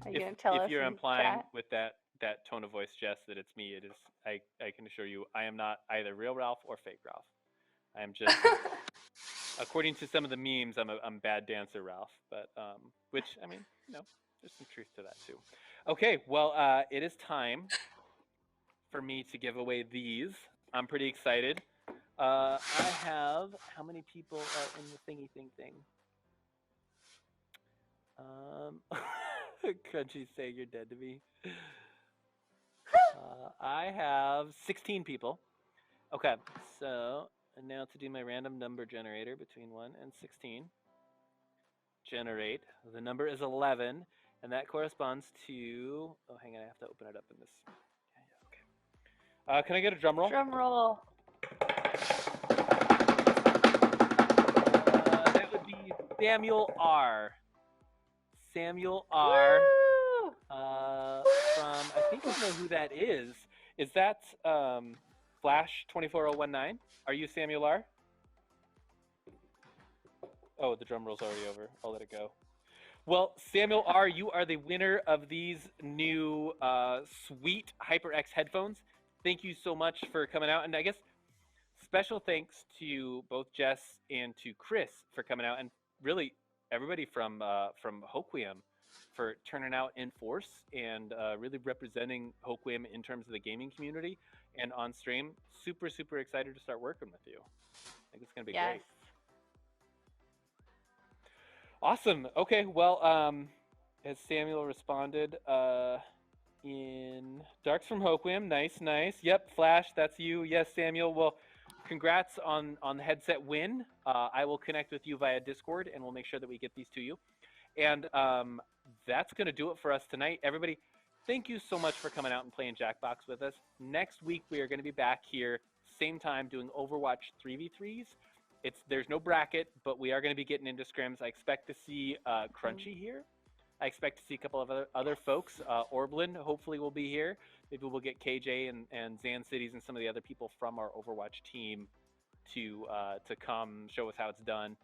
Are you gonna tell us If you're in implying chat? with that that tone of voice, Jess, that it's me. It is. I can assure you, I am not either real Ralph or fake Ralph. I am just, according to some of the memes, I'm bad dancer Ralph. But which I mean, there's some truth to that too. Okay, well, it is time for me to give away these. I'm pretty excited. I have how many people are in the thingy thing? Crunchy saying you're dead to me. I have 16 people. Okay, so and now to do my random number generator between 1 and 16. Generate. The number is 11, and that corresponds to. Oh, hang on, I have to open it up in this. Yeah, okay. Can I get a drum roll? Drum roll. That would be Samuel R. Samuel R. Woo! From I think I know who that is. Is that Flash 24019? Are you Samuel R? Oh, the drum roll's already over. I'll let it go. Well, Samuel R, you are the winner of these new sweet HyperX headphones. Thank you so much for coming out, and I guess special thanks to both Jess and to Chris for coming out, and really everybody from Hoquiam for turning out in force and really representing Hoquiam in terms of the gaming community and on stream. Super, super excited to start working with you. I think it's going to be great. Awesome. Okay, well, as Samuel responded in Darks from Hoquiam, nice. Yep, Flash, that's you. Yes, Samuel. Well, congrats on the headset win. I will connect with you via Discord, and we'll make sure that we get these to you. And that's going to do it for us tonight. Everybody, thank you so much for coming out and playing Jackbox with us. Next week, we are going to be back here, same time, doing Overwatch 3v3s. There's no bracket, but we are going to be getting into scrims. I expect to see Crunchy here. I expect to see a couple of other folks. Orblin, hopefully, will be here. Maybe we'll get KJ and Zan Cities and some of the other people from our Overwatch team to come show us how it's done.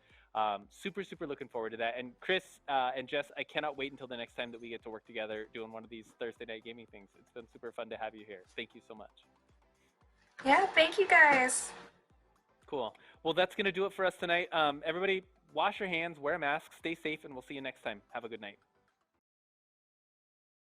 Super, super looking forward to that. And Chris and Jess, I cannot wait until the next time that we get to work together doing one of these Thursday night gaming things. It's been super fun to have you here. Thank you so much. Yeah, thank you guys. Cool. Well, that's going to do it for us tonight. Everybody, wash your hands, wear a mask, stay safe, and we'll see you next time. Have a good night.